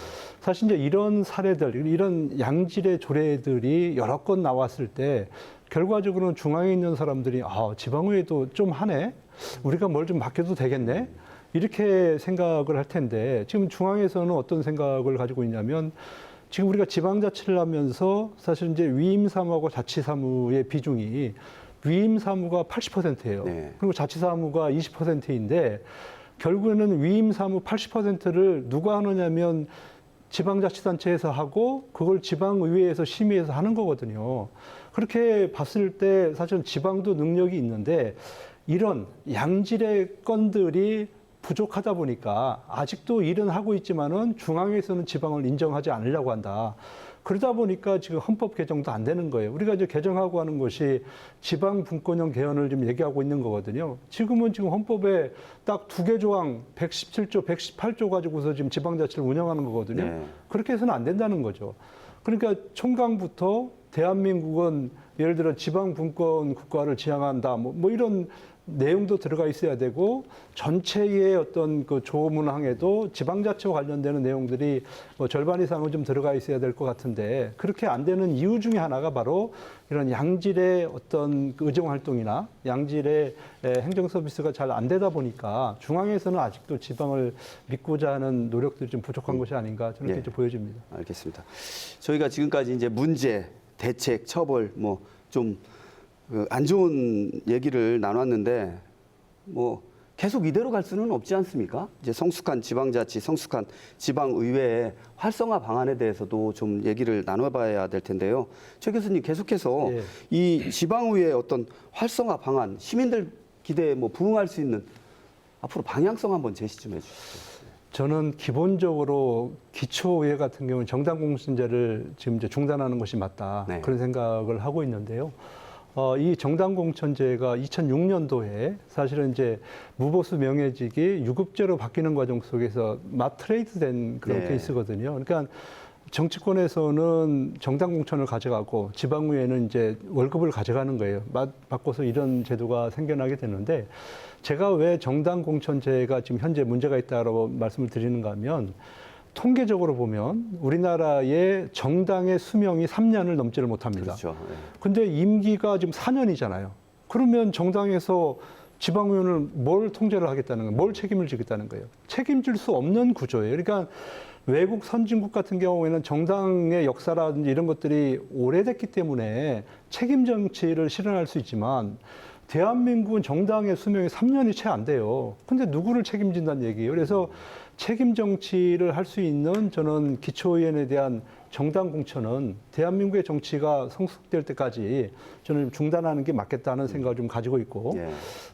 사실 이제 이런 사례들, 이런 양질의 조례들이 여러 건 나왔을 때 결과적으로는 중앙에 있는 사람들이 지방의회도 좀 하네? 우리가 뭘 좀 바뀌어도 되겠네? 이렇게 생각을 할 텐데 지금 중앙에서는 어떤 생각을 가지고 있냐면 지금 우리가 지방자치를 하면서 사실 이제 위임사무하고 자치사무의 비중이 위임사무가 80%예요. 네. 그리고 자치사무가 20%인데 결국에는 위임사무 80%를 누가 하느냐면 지방자치단체에서 하고 그걸 지방의회에서 심의해서 하는 거거든요. 그렇게 봤을 때 사실은 지방도 능력이 있는데 이런 양질의 건들이 부족하다 보니까 아직도 일은 하고 있지만은 중앙에서는 지방을 인정하지 않으려고 한다. 그러다 보니까 지금 헌법 개정도 안 되는 거예요. 우리가 이제 개정하고 하는 것이 지방 분권형 개헌을 좀 얘기하고 있는 거거든요. 지금은 지금 헌법에 딱 2개 조항 117조, 118조 가지고서 지금 지방자치를 운영하는 거거든요. 네. 그렇게 해서는 안 된다는 거죠. 그러니까 총강부터 대한민국은 예를 들어 지방 분권 국가를 지향한다. 뭐 이런 내용도 들어가 있어야 되고 전체의 어떤 그 조문항에도 지방자치와 관련되는 내용들이 뭐 절반 이상은 좀 들어가 있어야 될 것 같은데 그렇게 안 되는 이유 중에 하나가 바로 이런 양질의 어떤 그 의정 활동이나 양질의 행정 서비스가 잘 안 되다 보니까 중앙에서는 아직도 지방을 믿고자 하는 노력들이 좀 부족한 것이 아닌가 저는 예. 이렇게 보여집니다. 알겠습니다. 저희가 지금까지 이제 문제, 대책, 처벌 뭐 좀 안 좋은 얘기를 나눴는데 뭐 계속 이대로 갈 수는 없지 않습니까? 이제 성숙한 지방자치, 성숙한 지방의회의 활성화 방안에 대해서도 좀 얘기를 나눠봐야 될 텐데요. 최 교수님 계속해서 예. 이 지방의회의 어떤 활성화 방안, 시민들 기대에 뭐 부응할 수 있는 앞으로 방향성 한번 제시 좀 해주시죠. 저는 기본적으로 기초의회 같은 경우는 정당 공천제를 지금 이제 중단하는 것이 맞다. 네. 그런 생각을 하고 있는데요. 이 정당 공천제가 2006년도에 사실은 이제 무보수 명예직이 유급제로 바뀌는 과정 속에서 맞트레이드된 그런 네. 케이스거든요. 그러니까 정치권에서는 정당 공천을 가져가고 지방의회는 이제 월급을 가져가는 거예요. 바꿔서 이런 제도가 생겨나게 되는데 제가 왜 정당 공천제가 지금 현재 문제가 있다고 말씀을 드리는가 하면 통계적으로 보면 우리나라의 정당의 수명이 3년을 넘지를 못합니다. 그렇죠. 예. 근데 임기가 지금 4년이잖아요. 그러면 정당에서 지방의원을 뭘 통제를 하겠다는 거예요? 뭘 책임을 지겠다는 거예요? 책임질 수 없는 구조예요. 그러니까 외국 선진국 같은 경우에는 정당의 역사라든지 이런 것들이 오래됐기 때문에 책임 정치를 실현할 수 있지만 대한민국은 정당의 수명이 3년이 채 안 돼요. 근데 누구를 책임진다는 얘기예요. 그래서 책임 정치를 할 수 있는 저는 기초의원에 대한 정당 공천은 대한민국의 정치가 성숙될 때까지 저는 중단하는 게 맞겠다는 생각을 좀 가지고 있고 예.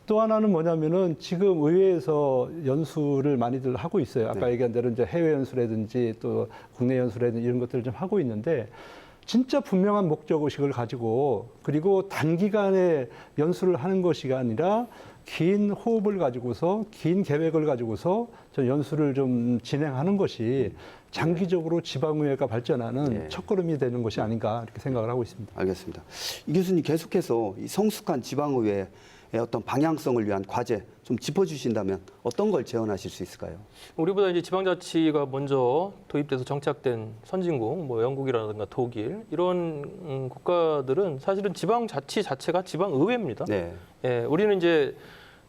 또 하나는 뭐냐면은 지금 의회에서 연수를 많이들 하고 있어요. 아까 네. 얘기한 대로 이제 해외 연수라든지 또 국내 연수라든지 이런 것들을 좀 하고 있는데 진짜 분명한 목적 의식을 가지고 그리고 단기간에 연수를 하는 것이 아니라 긴 호흡을 가지고서 긴 계획을 가지고서 저 연수를 좀 진행하는 것이 장기적으로 지방의회가 발전하는 네. 첫걸음이 되는 것이 아닌가 이렇게 생각을 하고 있습니다. 알겠습니다. 이 교수님 계속해서 이 성숙한 지방의회 어떤 방향성을 위한 과제 좀 짚어주신다면 어떤 걸 제언하실 수 있을까요? 우리보다 이제 지방자치가 먼저 도입돼서 정착된 선진국, 뭐 영국이라든가 독일 이런 국가들은 사실은 지방자치 자체가 지방의회입니다. 네. 예, 우리는 이제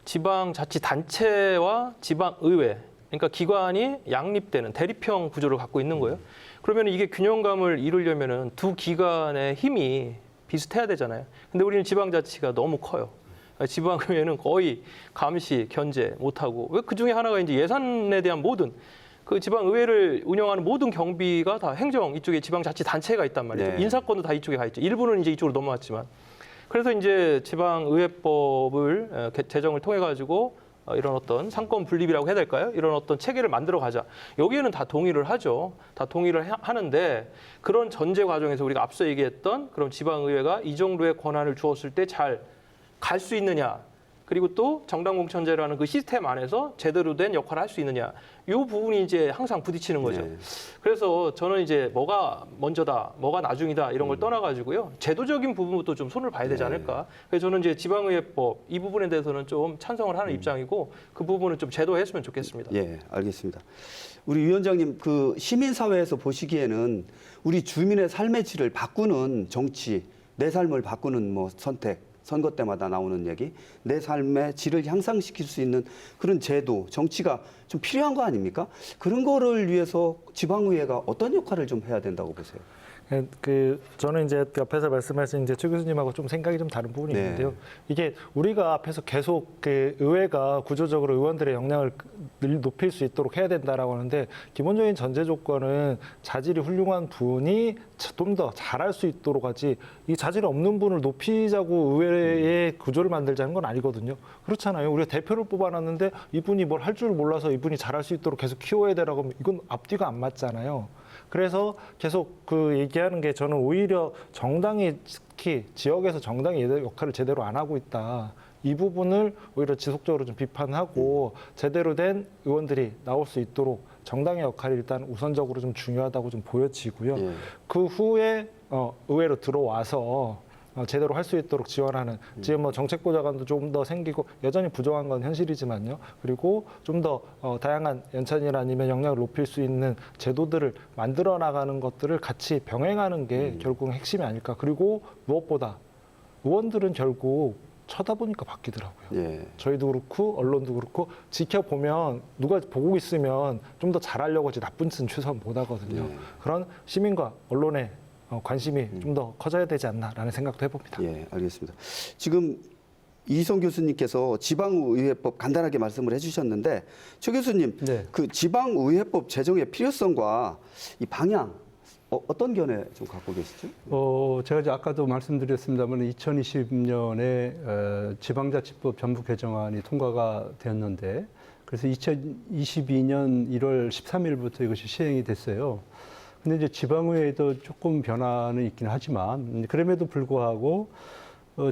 지방자치단체와 지방의회, 그러니까 기관이 양립되는 대립형 구조를 갖고 있는 거예요. 그러면 이게 균형감을 이루려면은 두 기관의 힘이 비슷해야 되잖아요. 근데 우리는 지방자치가 너무 커요. 지방의회는 거의 감시, 견제 못하고, 왜 그 중에 하나가 이제 예산에 대한 모든 그 지방의회를 운영하는 모든 경비가 다 행정 이쪽에 지방자치단체가 있단 말이죠. 네. 인사권도 다 이쪽에 가 있죠. 일부는 이제 이쪽으로 넘어왔지만. 그래서 이제 지방의회법을 제정을 통해 가지고 이런 어떤 상권 분립이라고 해야 될까요? 이런 어떤 체계를 만들어 가자. 여기에는 다 동의를 하죠. 다 동의를 하는데 그런 전제 과정에서 우리가 앞서 얘기했던 그럼 지방의회가 이 정도의 권한을 주었을 때 잘 갈 수 있느냐. 그리고 또 정당공천제라는 그 시스템 안에서 제대로 된 역할을 할 수 있느냐. 이 부분이 이제 항상 부딪히는 거죠. 네. 그래서 저는 이제 뭐가 먼저다, 뭐가 나중이다 이런 걸 떠나가지고요. 제도적인 부분부터 좀 손을 봐야 되지 않을까. 그래서 저는 이제 지방의회법 이 부분에 대해서는 좀 찬성을 하는 입장이고 그 부분은 좀 제도했으면 좋겠습니다. 예, 알겠습니다. 우리 위원장님, 그 시민사회에서 보시기에는 우리 주민의 삶의 질을 바꾸는 정치, 내 삶을 바꾸는 뭐 선택, 선거 때마다 나오는 얘기, 내 삶의 질을 향상시킬 수 있는 그런 제도, 정치가 좀 필요한 거 아닙니까? 그런 거를 위해서 지방의회가 어떤 역할을 좀 해야 된다고 보세요? 저는 이제 옆에서 말씀하신 이제 최 교수님하고 좀 생각이 좀 다른 부분이 네. 있는데요. 이게 우리가 앞에서 계속 그 의회가 구조적으로 의원들의 역량을 높일 수 있도록 해야 된다라고 하는데 기본적인 전제 조건은 자질이 훌륭한 분이 좀 더 잘할 수 있도록 하지 이 자질이 없는 분을 높이자고 의회의 구조를 만들자는 건 아니거든요. 그렇잖아요. 우리가 대표를 뽑아놨는데 이분이 뭘 할 줄 몰라서 이분이 잘할 수 있도록 계속 키워야 되라고 하면 이건 앞뒤가 안 맞잖아요. 그래서 계속 그 얘기하는 게 저는 오히려 정당이 특히 지역에서 정당이 역할을 제대로 안 하고 있다. 이 부분을 오히려 지속적으로 좀 비판하고 제대로 된 의원들이 나올 수 있도록 정당의 역할이 일단 우선적으로 좀 중요하다고 좀 보여지고요. 예. 그 후에 의회로 들어와서 제대로 할 수 있도록 지원하는 지금 뭐 정책보좌관도 좀 더 생기고 여전히 부족한 건 현실이지만요. 그리고 좀 더 다양한 연찬이나 아니면 역량을 높일 수 있는 제도들을 만들어 나가는 것들을 같이 병행하는 게 결국 핵심이 아닐까. 그리고 무엇보다 의원들은 결국 쳐다보니까 바뀌더라고요. 예. 저희도 그렇고 언론도 그렇고 지켜보면 누가 보고 있으면 좀 더 잘하려고 하지 나쁜 짓은 최소한 못 하거든요. 네. 그런 시민과 언론의 관심이 좀 더 커져야 되지 않나라는 생각도 해봅니다. 예, 알겠습니다. 지금 이희성 교수님께서 지방의회법 간단하게 말씀을 해주셨는데 최 교수님, 네. 그 지방의회법 제정의 필요성과 이 방향 어떤 견해 좀 갖고 계시죠? 제가 이제 아까도 말씀드렸습니다만 2020년에 지방자치법 전부 개정안이 통과가 되었는데 그래서 2022년 1월 13일부터 이것이 시행이 됐어요. 근데 이제 지방의회도 조금 변화는 있긴 하지만 그럼에도 불구하고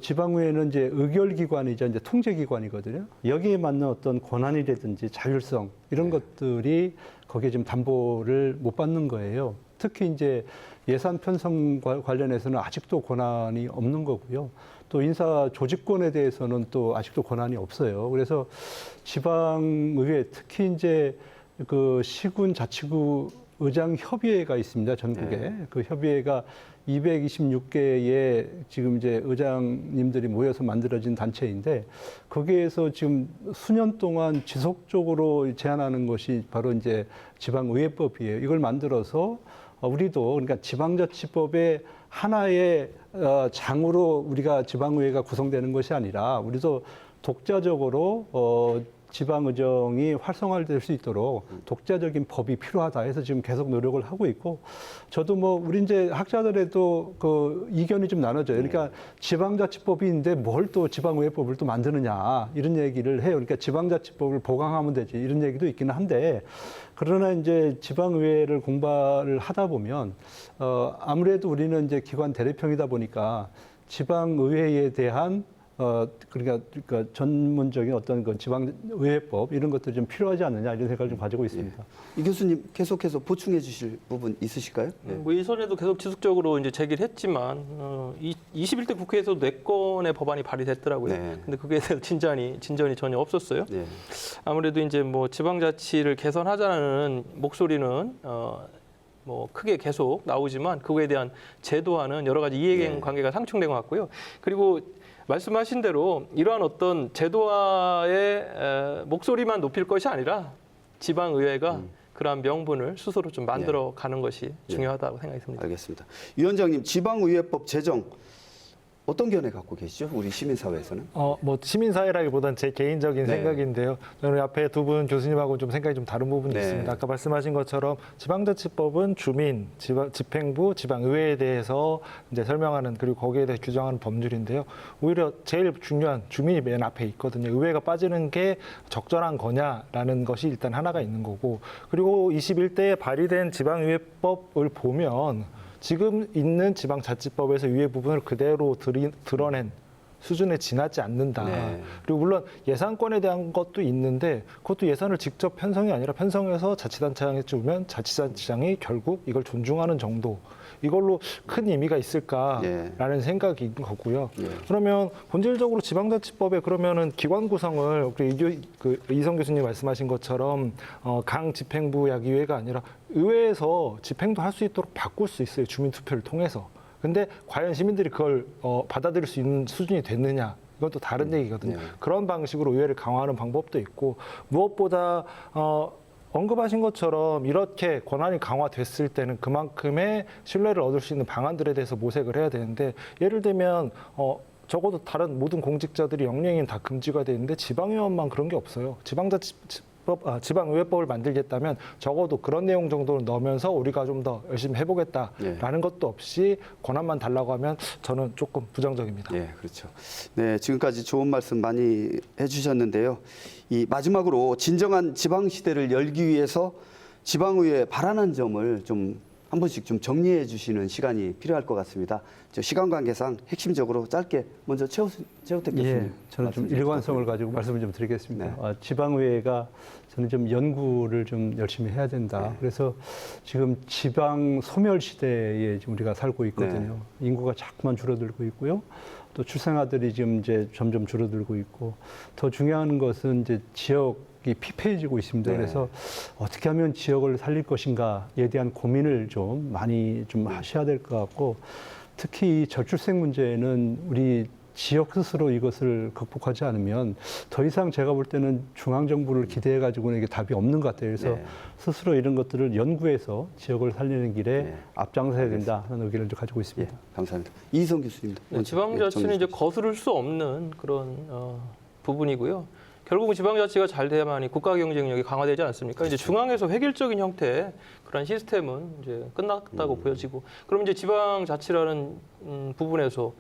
지방의회는 이제 의결기관이자 이제 통제기관이거든요. 여기에 맞는 어떤 권한이라든지 자율성 이런 것들이 거기에 지금 담보를 못 받는 거예요. 특히 이제 예산 편성 관련해서는 아직도 권한이 없는 거고요. 또 인사 조직권에 대해서는 또 아직도 권한이 없어요. 그래서 지방의회 특히 이제 그 시군 자치구 의장 협의회가 있습니다. 전국에. 네. 그 협의회가 226개의 지금 이제 의장님들이 모여서 만들어진 단체인데 거기에서 지금 수년 동안 지속적으로 제안하는 것이 바로 이제 지방의회법이에요. 이걸 만들어서 우리도 그러니까 지방자치법의 하나의 장으로 우리가 지방의회가 구성되는 것이 아니라 우리도 독자적으로 지방의정이 활성화될 수 있도록 독자적인 법이 필요하다 해서 지금 계속 노력을 하고 있고 저도 뭐 우리 이제 학자들에도 그 이견이 좀 나눠져요. 그러니까 지방자치법인데 뭘 또 지방의회법을 또 만드느냐 이런 얘기를 해요. 그러니까 지방자치법을 보강하면 되지 이런 얘기도 있기는 한데 그러나 이제 지방의회를 공부를 하다 보면 아무래도 우리는 이제 기관 대립형이다 보니까 지방의회에 대한 그러니까 전문적인 어떤 그 지방의회법 이런 것들이 좀 필요하지 않느냐 이런 생각을 좀 가지고 있습니다. 이 교수님 계속해서 보충해 주실 부분 있으실까요? 네. 뭐 이전에도 계속 지속적으로 이제 제기를 했지만 21대 국회에서 4건의 법안이 발의됐더라고요. 네. 근데 그게 대해서 진전이 전혀 없었어요. 네. 아무래도 이제 뭐 지방자치를 개선하자는 목소리는 뭐 크게 계속 나오지만 그거에 대한 제도화는 여러 가지 이해관계가 상충된 것 같고요. 그리고 말씀하신 대로 이러한 어떤 제도화의 목소리만 높일 것이 아니라 지방의회가 그러한 명분을 스스로 좀 만들어 가는 것이 중요하다고 생각이 듭니다. 알겠습니다. 위원장님, 지방의회법 제정 어떤 견해 갖고 계시죠? 우리 시민사회에서는? 뭐 시민사회라기보다는 제 개인적인 네. 생각인데요. 저는 앞에 두 분 교수님하고 좀 생각이 좀 다른 부분이 네. 있습니다. 아까 말씀하신 것처럼 지방자치법은 주민, 집행부, 지방의회에 대해서 이제 설명하는 그리고 거기에 대해 규정하는 법률인데요. 오히려 제일 중요한 주민이 맨 앞에 있거든요. 의회가 빠지는 게 적절한 거냐라는 것이 일단 하나가 있는 거고, 그리고 21대에 발의된 지방의회법을 보면 지금 있는 지방자치법에서 의회 부분을 그대로 드러낸 수준에 지나지 않는다. 네. 그리고 물론 예산권에 대한 것도 있는데 그것도 예산을 직접 편성이 아니라 편성해서 자치단체장에 주면 자치단체장이 결국 이걸 존중하는 정도. 이걸로 큰 의미가 있을까라는 네. 생각인 거고요. 네. 그러면 본질적으로 지방자치법에 그러면은 기관 구성을 이성 교수님 말씀하신 것처럼 강 집행부 야기회가 아니라 의회에서 집행도 할 수 있도록 바꿀 수 있어요. 주민투표를 통해서. 근데 과연 시민들이 그걸 받아들일 수 있는 수준이 됐느냐? 이건 또 다른 얘기거든요. 네. 그런 방식으로 의회를 강화하는 방법도 있고, 무엇보다 언급하신 것처럼 이렇게 권한이 강화됐을 때는 그만큼의 신뢰를 얻을 수 있는 방안들에 대해서 모색을 해야 되는데, 예를 들면 적어도 다른 모든 공직자들이 영리행위는 다 금지가 돼 있는데 지방의원만 그런 게 없어요. 지방의회법을 만들겠다면 적어도 그런 내용 정도는 넣으면서 우리가 좀 더 열심히 해보겠다라는 것도 없이 권한만 달라고 하면 저는 조금 부정적입니다. 네, 그렇죠. 네, 지금까지 좋은 말씀 많이 해주셨는데요. 이 마지막으로 진정한 지방 시대를 열기 위해서 지방의회에 바라는 점을 좀 한 번씩 좀 정리해 주시는 시간이 필요할 것 같습니다. 저 시간 관계상 핵심적으로 짧게 먼저 최우택 교수님. 예, 저는 좀 말씀 일관성을 가지고 말씀을 좀 드리겠습니다. 네. 지방의회가 저는 좀 연구를 좀 열심히 해야 된다. 네. 그래서 지금 지방 소멸 시대에 지금 우리가 살고 있거든요. 인구가 자꾸만 줄어들고 있고요. 또 출생아들이 지금 이제 점점 줄어들고 있고, 더 중요한 것은 이제 지역이 피폐해지고 있습니다. 네. 그래서 어떻게 하면 지역을 살릴 것인가에 대한 고민을 좀 많이 좀 하셔야 될 것 같고, 특히 이 저출생 문제는 우리 지역 스스로 이것을 극복하지 않으면 더 이상 제가 볼 때는 중앙정부를 기대해가지고는 이게 답이 없는 것 같아요. 그래서 네. 스스로 이런 것들을 연구해서 지역을 살리는 길에 네. 앞장서야 된다 하는 의견을 좀 가지고 예, 있습니다. 감사합니다. 이희성 교수님도. 네, 지방자치는 이제 거스를 수 없는 그런 부분이고요. 결국은 지방자치가 잘 돼야만이 국가 경쟁력이 강화되지 않습니까? 이제 중앙에서 획일적인 형태의 그런 시스템은 이제 끝났다고 보여지고, 그럼 이제 지방자치라는 부분에서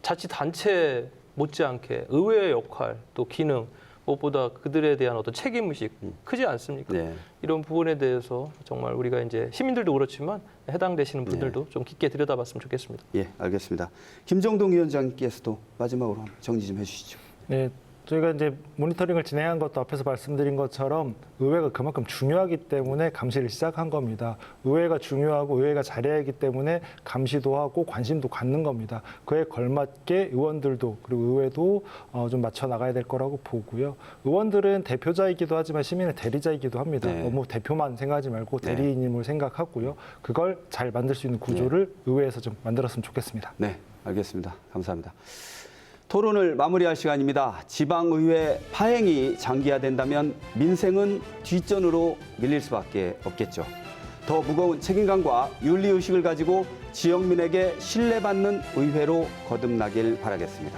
자치단체 못지않게 의회의 역할, 또 기능, 무엇보다 그들에 대한 어떤 책임의식 크지 않습니까? 네. 이런 부분에 대해서 정말 우리가 이제 시민들도 그렇지만 해당되시는 분들도 좀 깊게 들여다봤으면 좋겠습니다. 예, 알겠습니다. 김정동 위원장께서도 마지막으로 한번 정리 좀 해주시죠. 네, 저희가 이제 모니터링을 진행한 것도 앞에서 말씀드린 것처럼 의회가 그만큼 중요하기 때문에 감시를 시작한 겁니다. 의회가 중요하고 의회가 잘해야 하기 때문에 감시도 하고 관심도 갖는 겁니다. 그에 걸맞게 의원들도 그리고 의회도 좀 맞춰 나가야 될 거라고 보고요. 의원들은 대표자이기도 하지만 시민의 대리자이기도 합니다. 네. 너무 대표만 생각하지 말고 네. 대리인임을 생각하고요. 그걸 잘 만들 수 있는 구조를 의회에서 좀 만들었으면 좋겠습니다. 네, 알겠습니다. 감사합니다. 토론을 마무리할 시간입니다. 지방의회 파행이 장기화된다면 민생은 뒷전으로 밀릴 수밖에 없겠죠. 더 무거운 책임감과 윤리의식을 가지고 지역민에게 신뢰받는 의회로 거듭나길 바라겠습니다.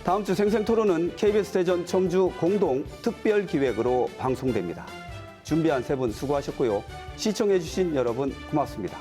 다음 주 생생토론은 KBS 대전 청주 공동 특별기획으로 방송됩니다. 준비한 세 분 수고하셨고요. 시청해주신 여러분 고맙습니다.